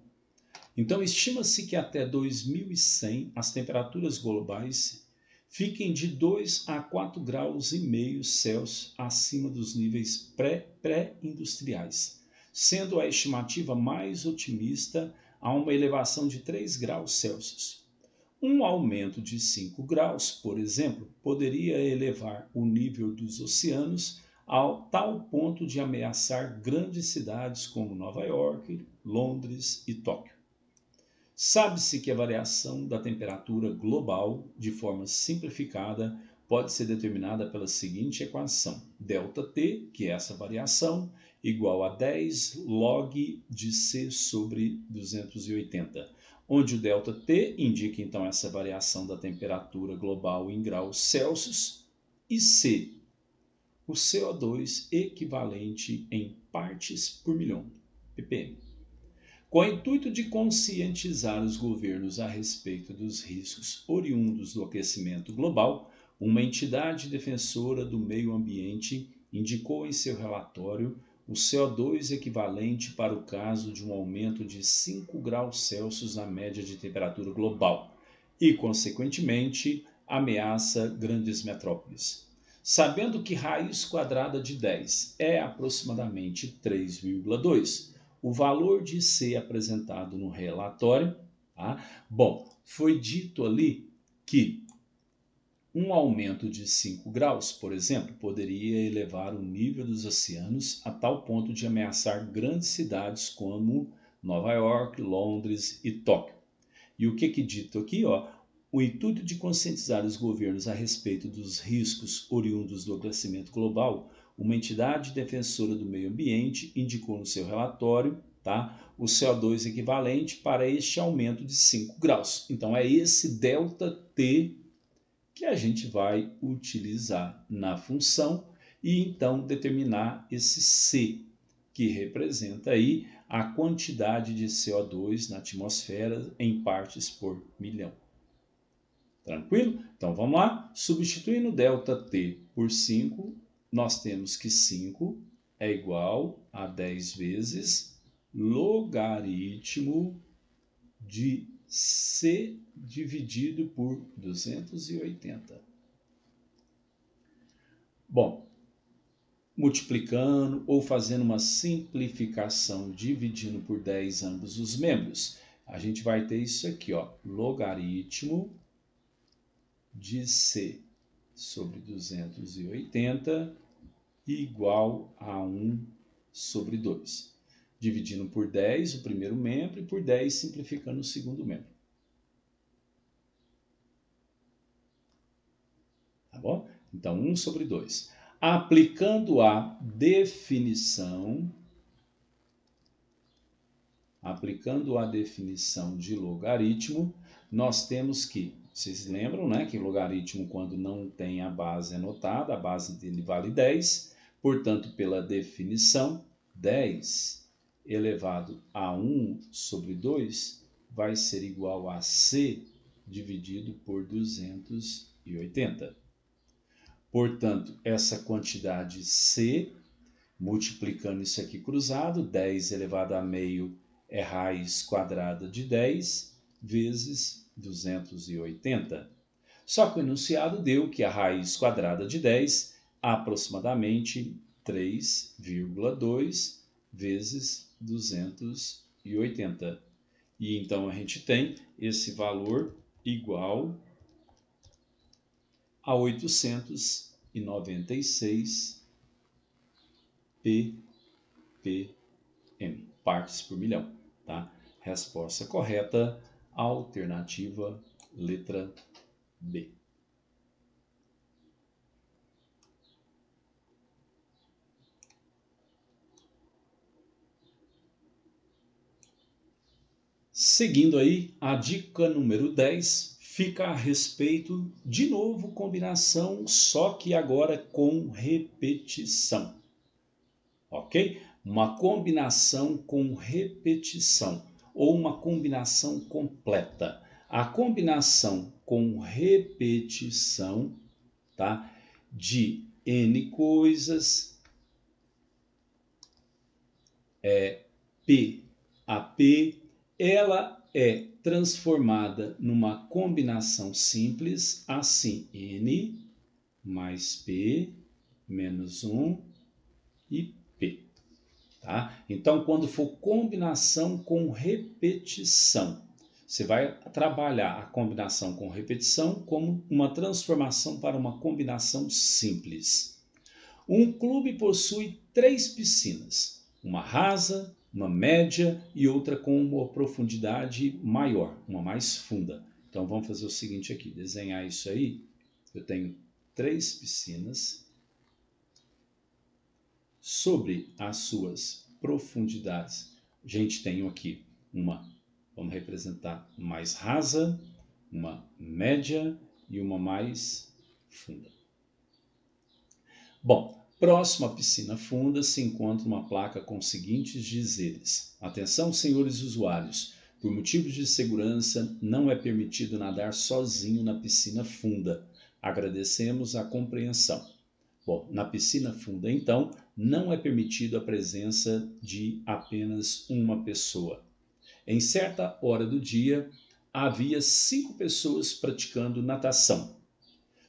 Então, estima-se que até 2100 as temperaturas globais fiquem de 2 a 4 graus e meio Celsius acima dos níveis pré-industriais, sendo a estimativa mais otimista a uma elevação de 3 graus Celsius. Um aumento de 5 graus, por exemplo, poderia elevar o nível dos oceanos ao tal ponto de ameaçar grandes cidades como Nova York, Londres e Tóquio. Sabe-se que a variação da temperatura global, de forma simplificada, pode ser determinada pela seguinte equação: ΔT, que é essa variação, igual a 10 log de C sobre 280, onde o ΔT indica então essa variação da temperatura global em graus Celsius e C, o CO2 equivalente em partes por milhão, ppm. Com o intuito de conscientizar os governos a respeito dos riscos oriundos do aquecimento global, uma entidade defensora do meio ambiente indicou em seu relatório o CO2 equivalente para o caso de um aumento de 5 graus Celsius na média de temperatura global e, consequentemente, ameaça grandes metrópoles. Sabendo que raiz quadrada de 10 é aproximadamente 3,2, o valor de C apresentado no relatório, tá? Bom, foi dito ali que um aumento de 5 graus, por exemplo, poderia elevar o nível dos oceanos a tal ponto de ameaçar grandes cidades como Nova York, Londres e Tóquio. E o que é dito aqui, ó? O intuito de conscientizar os governos a respeito dos riscos oriundos do aquecimento global, uma entidade defensora do meio ambiente indicou no seu relatório, tá, o CO2 equivalente para este aumento de 5 graus. Então é esse ΔT que a gente vai utilizar na função e então determinar esse C, que representa aí a quantidade de CO2 na atmosfera em partes por milhão. Tranquilo? Então vamos lá. Substituindo ΔT por 5, nós temos que 5 é igual a 10 vezes logaritmo de C dividido por 280. Bom, multiplicando ou fazendo uma simplificação, dividindo por 10 ambos os membros, a gente vai ter isso aqui, ó, logaritmo de C sobre 280 igual a 1 sobre 2. Dividindo por 10 o primeiro membro e por 10 simplificando o segundo membro. Tá bom? Então, 1 sobre 2. Aplicando a definição de logaritmo, nós temos que, vocês lembram, né, que logaritmo, quando não tem a base anotada, a base dele vale 10, portanto, pela definição, 10 elevado a 1 sobre 2 vai ser igual a C dividido por 280. Portanto, essa quantidade C, multiplicando isso aqui cruzado, 10 elevado a meio é raiz quadrada de 10 vezes 280. Só que o enunciado deu que a raiz quadrada de 10 é aproximadamente 3,2 vezes 280. E então a gente tem esse valor igual a 896 ppm, partes por milhão, tá? Resposta correta, alternativa letra B. Seguindo aí, a dica número 10 fica a respeito, de novo, combinação, só que agora com repetição. Ok? Uma combinação com repetição ou uma combinação completa. A combinação com repetição, tá? De N coisas, P a P, ela é transformada numa combinação simples, assim, N mais P menos 1 e P. Tá? Então, quando for combinação com repetição, você vai trabalhar a combinação com repetição como uma transformação para uma combinação simples. Um clube possui 3 piscinas, uma rasa, uma média e outra com uma profundidade maior, uma mais funda. Então vamos fazer o seguinte aqui, desenhar isso aí. Eu tenho 3 piscinas. Sobre as suas profundidades, a gente tem aqui uma, vamos representar, mais rasa, uma média e uma mais funda. Bom, próximo à piscina funda se encontra uma placa com os seguintes dizeres: atenção, senhores usuários, por motivos de segurança não é permitido nadar sozinho na piscina funda. Agradecemos a compreensão. Bom, na piscina funda, então, não é permitido a presença de apenas uma pessoa. Em certa hora do dia, havia 5 pessoas praticando natação.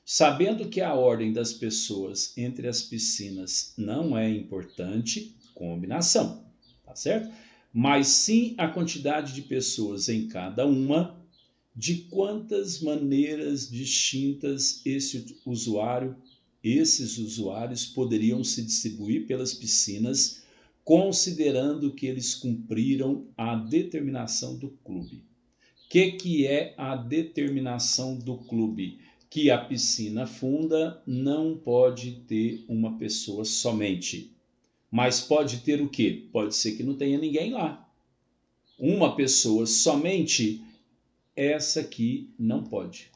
Sabendo que a ordem das pessoas entre as piscinas não é importante, combinação, tá certo? Mas sim a quantidade de pessoas em cada uma, de quantas maneiras distintas esses usuários poderiam se distribuir pelas piscinas, considerando que eles cumpriram a determinação do clube. O que é a determinação do clube? Que a piscina funda não pode ter uma pessoa somente. Mas pode ter o quê? Pode ser que não tenha ninguém lá. Uma pessoa somente, essa aqui não pode.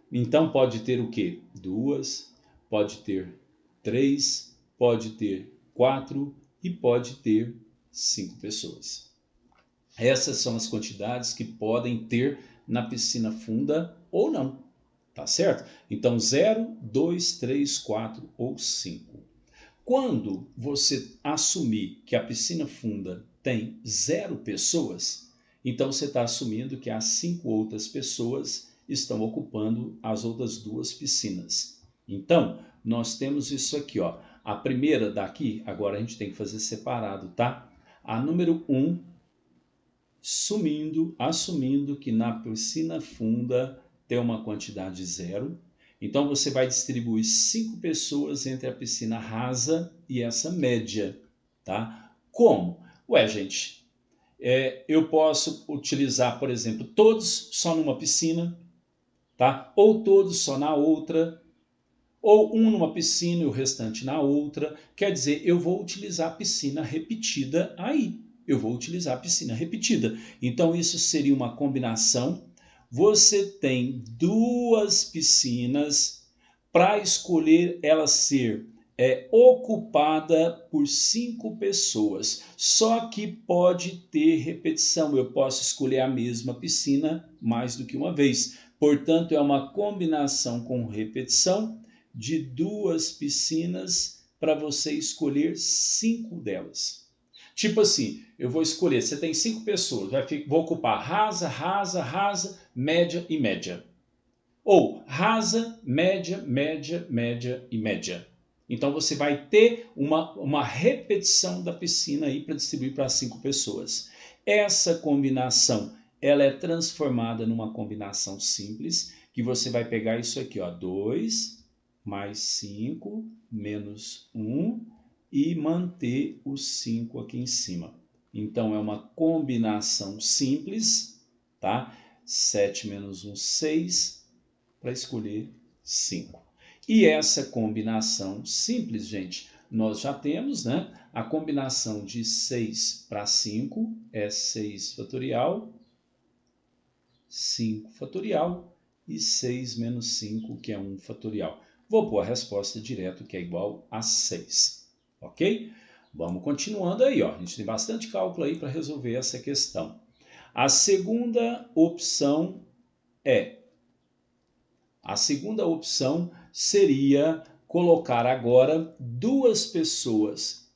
Então pode ter o quê? 2, pode ter 3, pode ter 4 e pode ter 5 pessoas. Essas são as quantidades que podem ter na piscina funda ou não, tá certo? Então 0, 2, 3, 4 ou 5. Quando você assumir que a piscina funda tem 0 pessoas, então você está assumindo que as 5 outras pessoas estão ocupando as outras 2 piscinas. Então, nós temos isso aqui, ó. A primeira daqui, agora a gente tem que fazer separado, tá? A número 1, assumindo que na piscina funda tem uma quantidade 0. Então, você vai distribuir 5 pessoas entre a piscina rasa e essa média, tá? Como? Ué, gente, eu posso utilizar, por exemplo, todos só numa piscina, tá? Ou todos só na outra, ou um numa piscina e o restante na outra. Quer dizer, eu vou utilizar a piscina repetida aí. Eu vou utilizar a piscina repetida. Então, isso seria uma combinação. Você tem 2 piscinas para escolher ela ser ocupada por 5 pessoas. Só que pode ter repetição. Eu posso escolher a mesma piscina mais do que uma vez. Portanto, é uma combinação com repetição de 2 piscinas para você escolher 5 delas. Tipo assim, eu vou escolher, você tem 5 pessoas, vou ocupar rasa, rasa, rasa, média e média. Ou rasa, média, média, média e média. Então você vai ter uma repetição da piscina aí para distribuir para 5 pessoas. Essa combinação ela é transformada numa combinação simples, que você vai pegar isso aqui, ó, 2 mais 5 menos 1 e manter o 5 aqui em cima. Então, é uma combinação simples, tá? 7 menos 1, 6, para escolher 5. E essa combinação simples, gente, nós já temos, né? A combinação de 6 para 5 é 6 fatorial, 5 fatorial e 6 menos 5, que é 1 fatorial. Vou pôr a resposta direto, que é igual a 6, ok? Vamos continuando aí, ó. A gente tem bastante cálculo aí para resolver essa questão. A segunda opção seria colocar agora 2 pessoas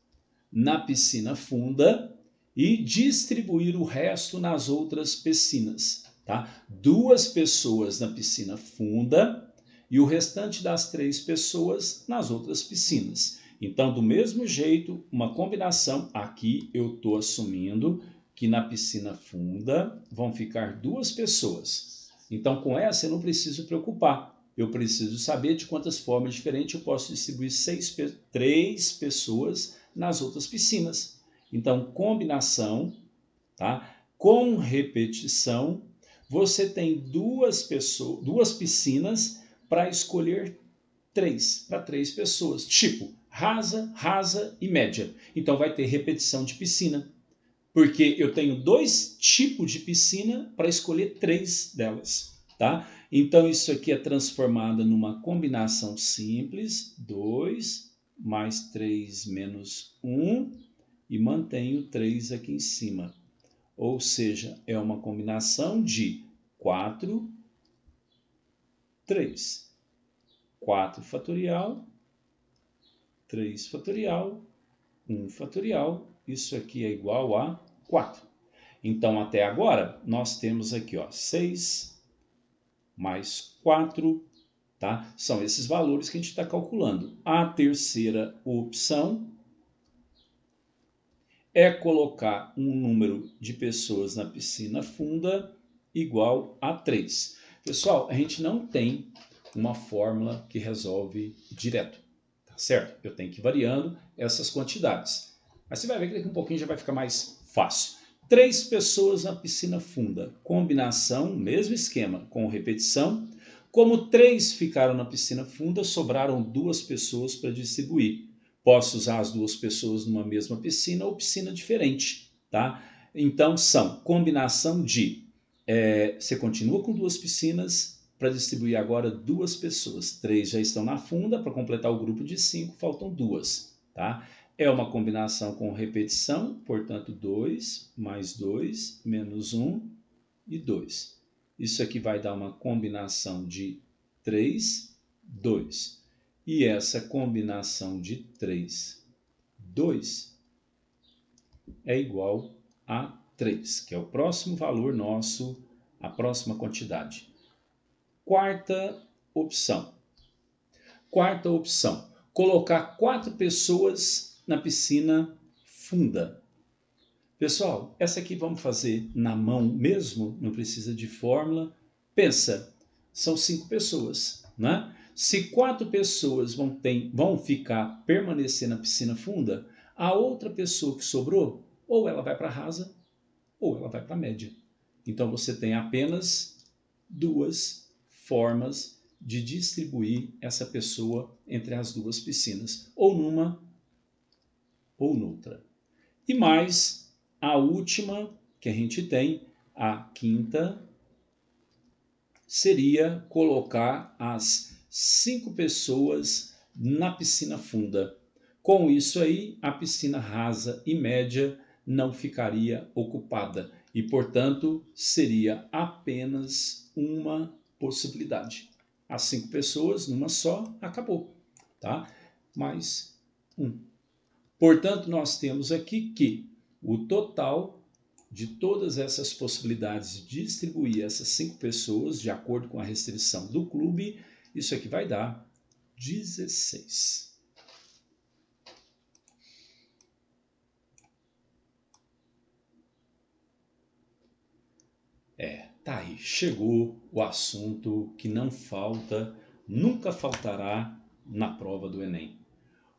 na piscina funda e distribuir o resto nas outras piscinas, tá? 2 pessoas na piscina funda e o restante das 3 pessoas nas outras piscinas. Então, do mesmo jeito, uma combinação, aqui eu estou assumindo que na piscina funda vão ficar 2 pessoas. Então, com essa eu não preciso preocupar. Eu preciso saber de quantas formas diferentes eu posso distribuir 3 pessoas nas outras piscinas. Então, combinação, tá? Com repetição, você tem 2 piscinas para escolher 3, para 3 pessoas. Tipo, rasa, rasa e média. Então, vai ter repetição de piscina. Porque eu tenho 2 tipos de piscina para escolher 3 delas, tá? Então, isso aqui é transformado numa combinação simples, 2 mais 3 menos 1, e mantenho 3 aqui em cima. Ou seja, é uma combinação de 4, 3. 4 fatorial, 3 fatorial, 1 fatorial. Isso aqui é igual a 4. Então, até agora, nós temos aqui, ó, 6 mais 4, tá? São esses valores que a gente está calculando. A terceira opção é colocar um número de pessoas na piscina funda igual a 3. Pessoal, a gente não tem uma fórmula que resolve direto, tá certo? Eu tenho que ir variando essas quantidades. Mas você vai ver que daqui a um pouquinho já vai ficar mais fácil. 3 pessoas na piscina funda, combinação, mesmo esquema, com repetição. Como 3 ficaram na piscina funda, sobraram 2 pessoas para distribuir. Posso usar as 2 pessoas numa mesma piscina ou piscina diferente, tá? Então, são combinação de... você continua com 2 piscinas para distribuir agora 2 pessoas. 3 já estão na funda, para completar o grupo de 5, faltam 2, tá? É uma combinação com repetição, portanto, 2 mais 2 menos 1 e 2. Isso aqui vai dar uma combinação de 3, 2. E essa combinação de 3, 2 é igual a 3, que é o próximo valor nosso, a próxima quantidade. Quarta opção, colocar 4 pessoas na piscina funda. Pessoal, essa aqui vamos fazer na mão mesmo, não precisa de fórmula. Pensa, são 5 pessoas, né? Se 4 pessoas vão permanecer na piscina funda, a outra pessoa que sobrou, ou ela vai para a rasa, ou ela vai para a média. Então você tem apenas 2 formas de distribuir essa pessoa entre as 2 piscinas, ou numa ou noutra. E mais a última que a gente tem, a quinta, seria colocar as 5 pessoas na piscina funda. Com isso aí, a piscina rasa e média não ficaria ocupada e, portanto, seria apenas uma possibilidade. As 5 pessoas, numa só, acabou, tá? Mais um. Portanto, nós temos aqui que o total de todas essas possibilidades de distribuir essas 5 pessoas, de acordo com a restrição do clube, isso aqui vai dar 16. Tá aí, chegou o assunto que não falta, nunca faltará na prova do Enem.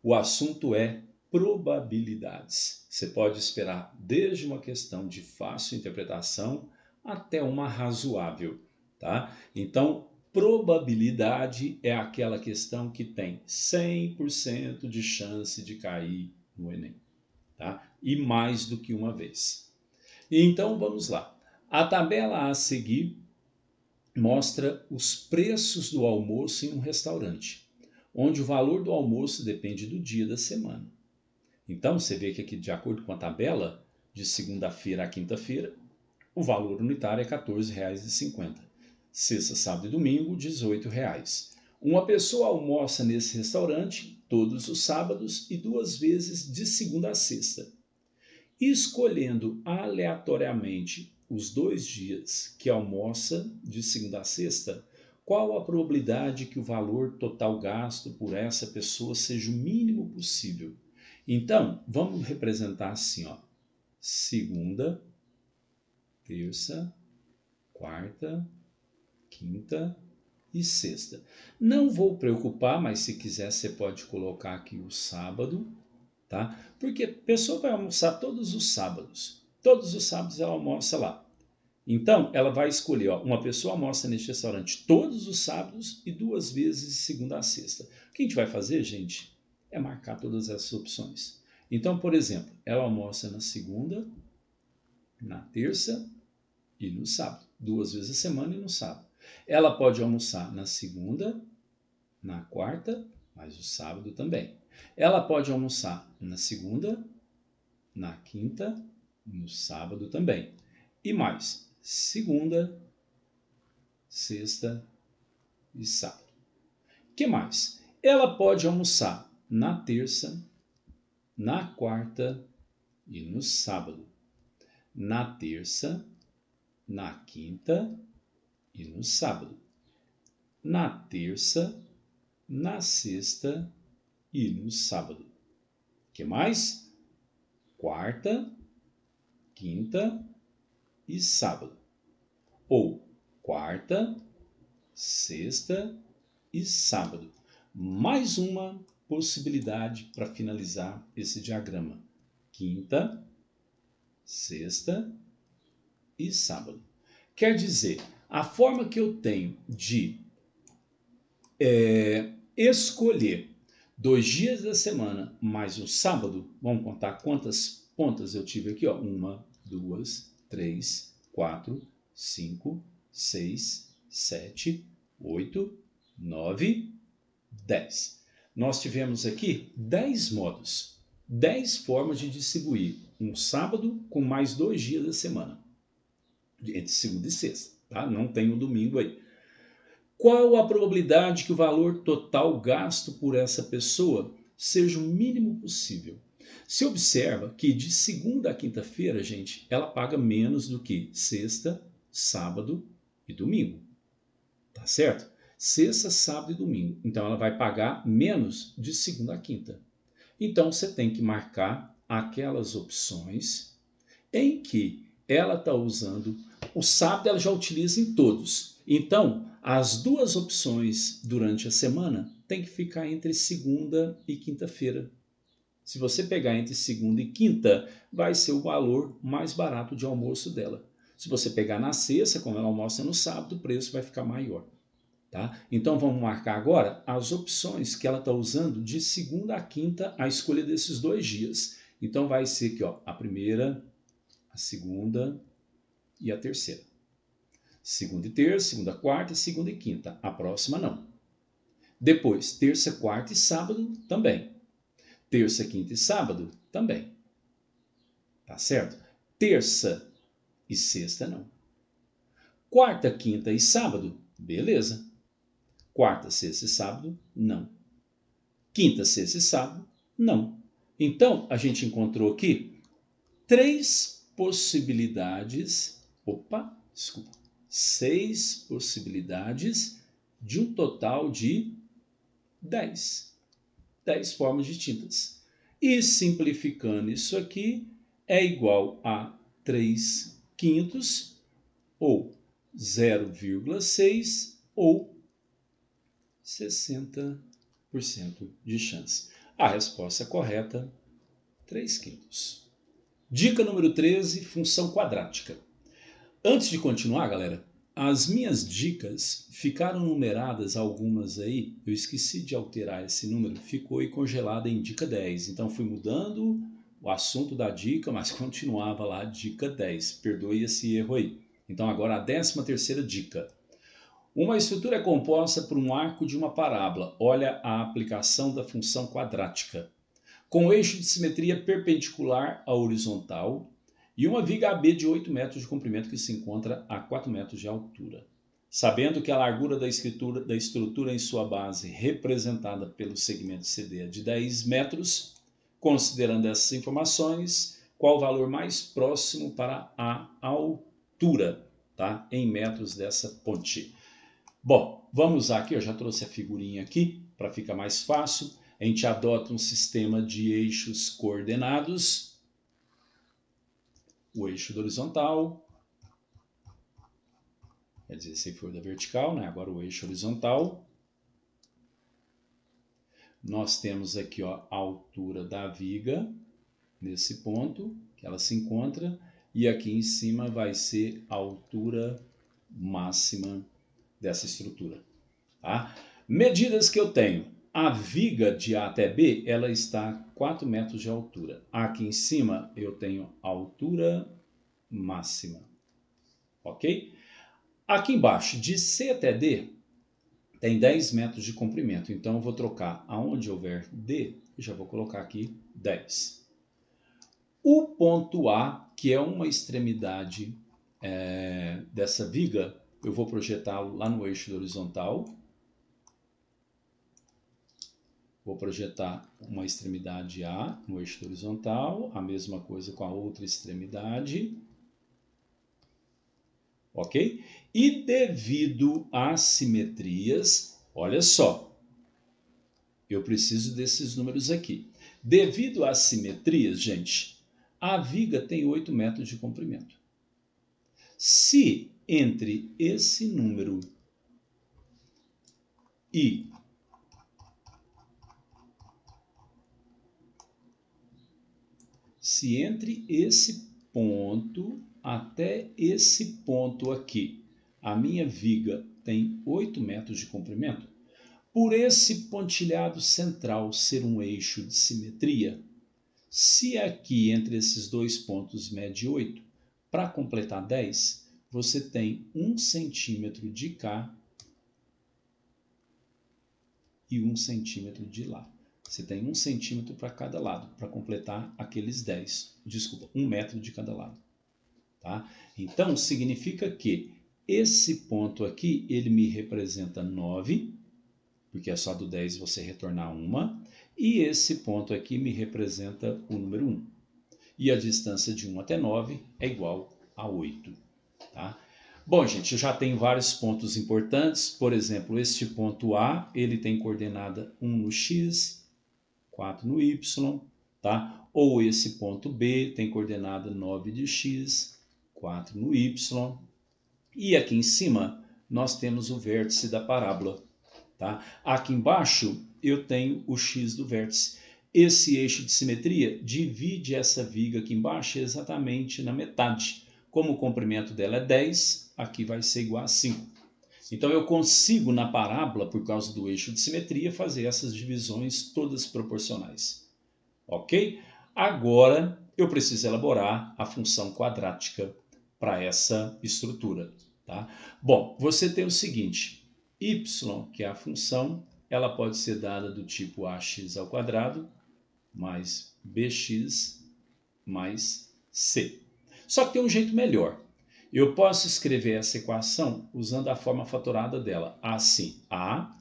O assunto é probabilidades. Você pode esperar desde uma questão de fácil interpretação até uma razoável, tá? Então, probabilidade é aquela questão que tem 100% de chance de cair no Enem, tá? E mais do que uma vez. Então, vamos lá. A tabela a seguir mostra os preços do almoço em um restaurante, onde o valor do almoço depende do dia da semana. Então, você vê que aqui, de acordo com a tabela, de segunda-feira a quinta-feira, o valor unitário é R$ 14,50. Sexta, sábado e domingo, R$ 18,00. Uma pessoa almoça nesse restaurante todos os sábados e 2 vezes de segunda a sexta. Escolhendo aleatoriamente os 2 dias que almoça de segunda a sexta, qual a probabilidade que o valor total gasto por essa pessoa seja o mínimo possível? Então, vamos representar assim, ó. Segunda, terça, quarta, quinta e sexta. Não vou preocupar, mas se quiser você pode colocar aqui o sábado, tá? Porque a pessoa vai almoçar todos os sábados. Todos os sábados ela almoça lá. Então, ela vai escolher, ó, uma pessoa almoça neste restaurante todos os sábados e 2 vezes de segunda a sexta. O que a gente vai fazer, gente, é marcar todas essas opções. Então, por exemplo, ela almoça na segunda, na terça e no sábado. 2 vezes a semana e no sábado. Ela pode almoçar na segunda, na quarta, mas o sábado também. Ela pode almoçar na segunda, na quinta, no sábado também. E mais, segunda, sexta e sábado. O que mais? Ela pode almoçar na terça, na quarta e no sábado. Na terça, na quinta e no sábado. Na terça, na sexta e no sábado. O que mais? Quarta, quinta e sábado. Ou quarta, sexta e sábado. Mais uma possibilidade para finalizar esse diagrama. Quinta, sexta e sábado. Quer dizer, a forma que eu tenho de escolher 2 dias da semana mais um sábado, vamos contar quantas pontas eu tive aqui, ó. 1, 2, 3, 4, 5, 6, 7, 8, 9, 10. Nós tivemos aqui 10 modos, 10 formas de distribuir um sábado com mais 2 dias da semana, entre segunda e sexta, tá? Não tem o domingo aí. Qual a probabilidade que o valor total gasto por essa pessoa seja o mínimo possível? Se observa que de segunda a quinta-feira, gente, ela paga menos do que sexta, sábado e domingo. Tá certo? Sexta, sábado e domingo. Então ela vai pagar menos de segunda a quinta. Então você tem que marcar aquelas opções em que ela está usando. O sábado ela já utiliza em todos. Então, as 2 opções durante a semana tem que ficar entre segunda e quinta-feira. Se você pegar entre segunda e quinta, vai ser o valor mais barato de almoço dela. Se você pegar na sexta, como ela almoça no sábado, o preço vai ficar maior. Tá? Então vamos marcar agora as opções que ela está usando de segunda a quinta, a escolha desses 2 dias. Então vai ser aqui, ó, a primeira, a segunda e a terceira. Segunda e terça, segunda, quarta, segunda e quinta. A próxima não. Depois, terça, quarta e sábado também. Terça, quinta e sábado também. Tá certo? Terça e sexta não. Quarta, quinta e sábado, beleza. Quarta, sexta e sábado, não. Quinta, sexta e sábado, não. Então, a gente encontrou aqui 3 possibilidades. Opa, desculpa. 6 possibilidades de um total de 10. 10 formas distintas. E simplificando isso aqui, é igual a 3 quintos ou 0,6 ou 60% de chance. A resposta correta, 3/5. Dica número 13, função quadrática. Antes de continuar, galera, as minhas dicas ficaram numeradas algumas aí, eu esqueci de alterar esse número, ficou aí congelada em dica 10. Então fui mudando o assunto da dica, mas continuava lá dica 10. Perdoe esse erro aí. Então agora a 13ª dica. Uma estrutura é composta por um arco de uma parábola. Olha a aplicação da função quadrática. Com o eixo de simetria perpendicular à horizontal e uma viga AB de 8 metros de comprimento que se encontra a 4 metros de altura. Sabendo que a largura da estrutura em sua base, representada pelo segmento CD, é de 10 metros, considerando essas informações, qual o valor mais próximo para a altura, tá? Em metros dessa ponte? Bom, vamos usar aqui, eu já trouxe a figurinha aqui para ficar mais fácil. A gente adota um sistema de eixos coordenados. O eixo do horizontal, quer dizer, se for da vertical, né? Agora o eixo horizontal. Nós temos aqui, ó, a altura da viga, nesse ponto que ela se encontra. E aqui em cima vai ser a altura máxima dessa estrutura. Tá? Medidas que eu tenho. A viga de A até B, ela está a 4 metros de altura. Aqui em cima eu tenho a altura máxima. Ok? Aqui embaixo, de C até D, tem 10 metros de comprimento. Então eu vou trocar aonde houver D, eu já vou colocar aqui 10. O ponto A, que é uma extremidade dessa viga, eu vou projetá-lo lá no eixo horizontal. Vou projetar uma extremidade A no eixo horizontal, a mesma coisa com a outra extremidade. Ok? E devido às simetrias, olha só, eu preciso desses números aqui. Devido às simetrias, gente, a viga tem 8 metros de comprimento. Se entre esse número e se entre esse ponto até esse ponto aqui, a minha viga tem 8 metros de comprimento, por esse pontilhado central ser um eixo de simetria, se aqui entre esses dois pontos mede 8, para completar 10, você tem 1 centímetro de cá e 1 centímetro de lá. Você tem 1 centímetro para cada lado, para completar aqueles 10. Desculpa, 1 metro de cada lado. Tá? Então, significa que esse ponto aqui, ele me representa 9, porque é só do 10 você retornar uma, e esse ponto aqui me representa o número 1. E a distância de 1 até 9 é igual a 8. Tá? Bom, gente, eu já tenho vários pontos importantes. Por exemplo, este ponto A, ele tem coordenada 1 no x, 4 no y, tá? Ou esse ponto B tem coordenada 9 de x, 4 no y. E aqui em cima nós temos o vértice da parábola. Tá? Aqui embaixo eu tenho o x do vértice. Esse eixo de simetria divide essa viga aqui embaixo exatamente na metade. Como o comprimento dela é 10, aqui vai ser igual a 5. Então eu consigo na parábola, por causa do eixo de simetria, fazer essas divisões todas proporcionais. Ok? Agora eu preciso elaborar a função quadrática para essa estrutura. Tá? Bom, você tem o seguinte, y, que é a função, ela pode ser dada do tipo ax ao quadrado mais bx mais c. Só que tem um jeito melhor. Eu posso escrever essa equação usando a forma fatorada dela. Assim, a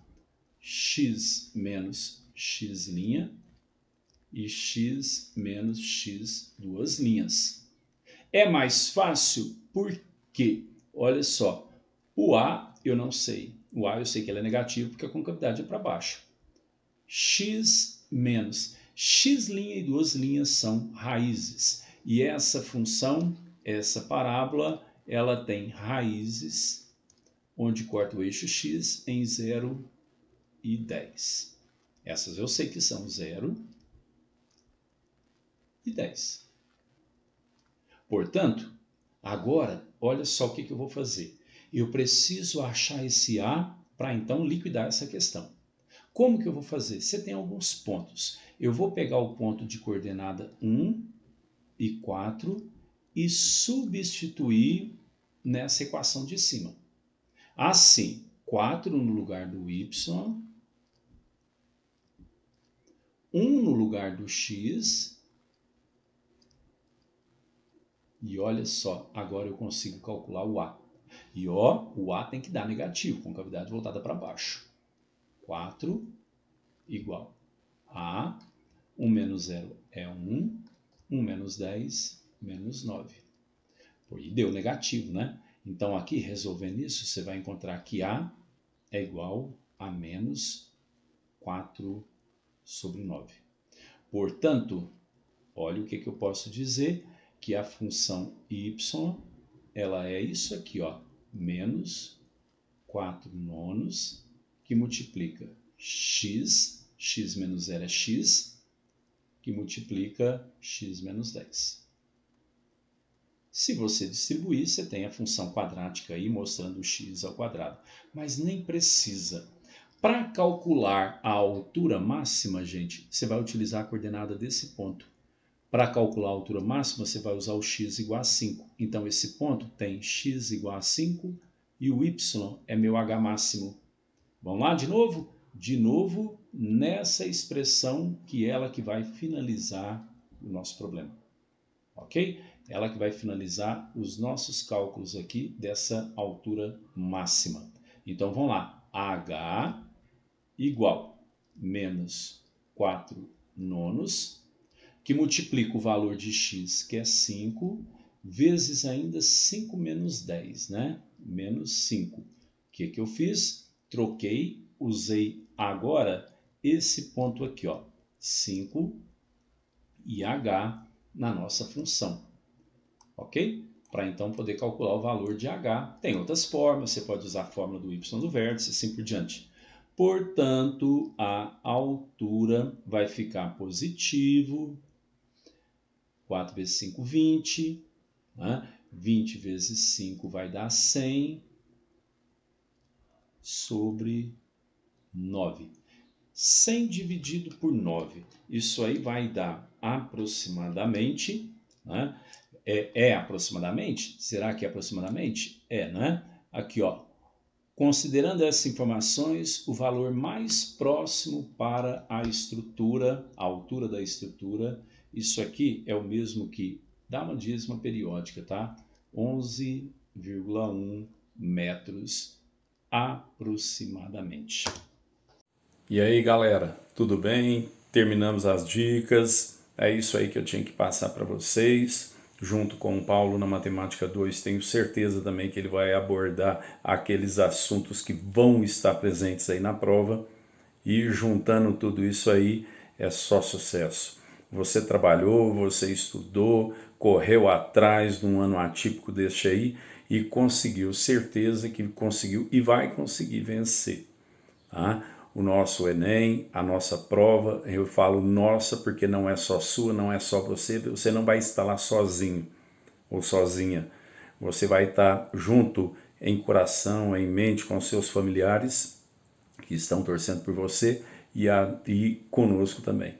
x menos x' e x menos x duas linhas. É mais fácil porque, olha só, o A eu não sei. O A eu sei que ele é negativo porque a concavidade é para baixo. X menos x' e duas linhas são raízes. E essa função, essa parábola, ela tem raízes onde corta o eixo x em 0 e 10. Essas eu sei que são 0 e 10. Portanto, agora, olha só o que eu vou fazer. Eu preciso achar esse A para então liquidar essa questão. Como que eu vou fazer? Você tem alguns pontos. Eu vou pegar o ponto de coordenada 1 e 4 e substituir nessa equação de cima. Assim, 4 no lugar do y, 1 no lugar do x, e olha só, agora eu consigo calcular o A. E ó, o A tem que dar negativo, com cavidade voltada para baixo. 4 igual a 1 menos 0 é 1, 1 menos 10, menos 9. E deu negativo, né? Então aqui, resolvendo isso, você vai encontrar que A é igual a menos 4 sobre 9. Portanto, olha o que eu posso dizer, que a função y, ela é isso aqui, ó, menos 4 nonos, que multiplica x menos 0 é x, que multiplica x menos 10. Se você distribuir, você tem a função quadrática aí mostrando o x ao quadrado, mas nem precisa. Para calcular a altura máxima, gente, você vai utilizar a coordenada desse ponto. Para calcular a altura máxima, você vai usar o x igual a 5. Então, esse ponto tem x igual a 5 e o y é meu h máximo. Vamos lá de novo? De novo, nessa expressão que é ela que vai finalizar o nosso problema. Ok? Ela que vai finalizar os nossos cálculos aqui dessa altura máxima. Então, vamos lá. h igual menos 4 nonos, que multiplica o valor de x, que é 5, vezes ainda 5 menos 10, né? Menos 5. O que eu fiz? Troquei, usei agora esse ponto aqui, ó, 5 e h na nossa função, ok? Para então poder calcular o valor de h. Tem outras formas, você pode usar a fórmula do y do vértice, assim por diante. Portanto, a altura vai ficar positivo. 4 vezes 5, 20. Né? 20 vezes 5 vai dar 100 sobre 9. 100 dividido por 9. Isso aí vai dar aproximadamente... Né? É aproximadamente? Será que é aproximadamente? É, né? Aqui, ó. Considerando essas informações, o valor mais próximo para a estrutura, a altura da estrutura, isso aqui é o mesmo que dá uma dízima periódica, tá? 11,1 metros aproximadamente. E aí, galera, tudo bem? Terminamos as dicas. É isso aí que eu tinha que passar para vocês. Junto com o Paulo na Matemática 2, tenho certeza também que ele vai abordar aqueles assuntos que vão estar presentes aí na prova. E juntando tudo isso aí, é só sucesso. Você trabalhou, você estudou, correu atrás de um ano atípico deste aí e conseguiu, certeza que conseguiu e vai conseguir vencer, tá? O nosso Enem, a nossa prova, eu falo nossa porque não é só sua, não é só você, você não vai estar lá sozinho ou sozinha, você vai estar junto em coração, em mente com seus familiares que estão torcendo por você e conosco também,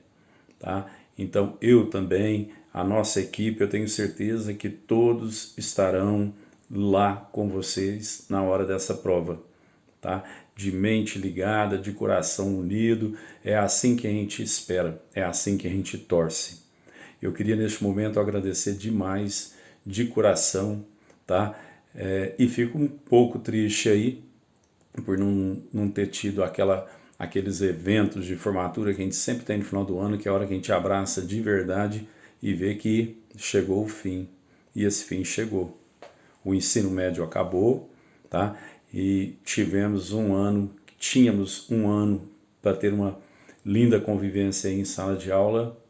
tá? Então eu também, a nossa equipe, eu tenho certeza que todos estarão lá com vocês na hora dessa prova, tá? De mente ligada, de coração unido, é assim que a gente espera, é assim que a gente torce. Eu queria neste momento agradecer demais, de coração, tá? E fico um pouco triste aí, por não ter tido aqueles eventos de formatura que a gente sempre tem no final do ano, que é a hora que a gente abraça de verdade e vê que chegou o fim. E esse fim chegou. O ensino médio acabou, tá? E tínhamos um ano para ter uma linda convivência aí em sala de aula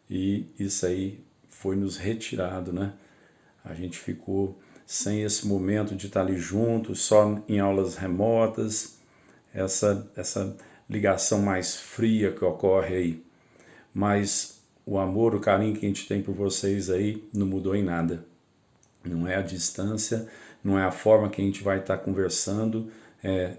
e isso aí foi nos retirado, né? A gente ficou sem esse momento de estar ali juntos, só em aulas remotas, essa ligação mais fria que ocorre aí. Mas o amor, o carinho que a gente tem por vocês aí não mudou em nada. Não é a distância, não é a forma que a gente vai estar conversando,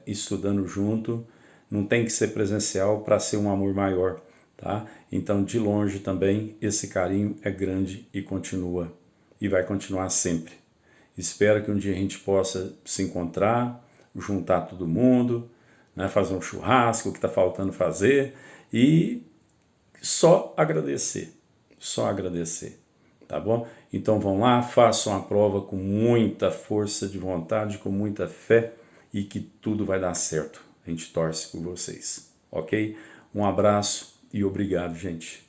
estudando junto. Não tem que ser presencial para ser um amor maior, tá? Então, de longe também, esse carinho é grande e continua. E vai continuar sempre. Espero que um dia a gente possa se encontrar, juntar todo mundo, né, fazer um churrasco, o que está faltando fazer, e só agradecer, tá bom? Então vão lá, façam a prova com muita força de vontade, com muita fé, e que tudo vai dar certo. A gente torce por vocês, ok? Um abraço e obrigado, gente.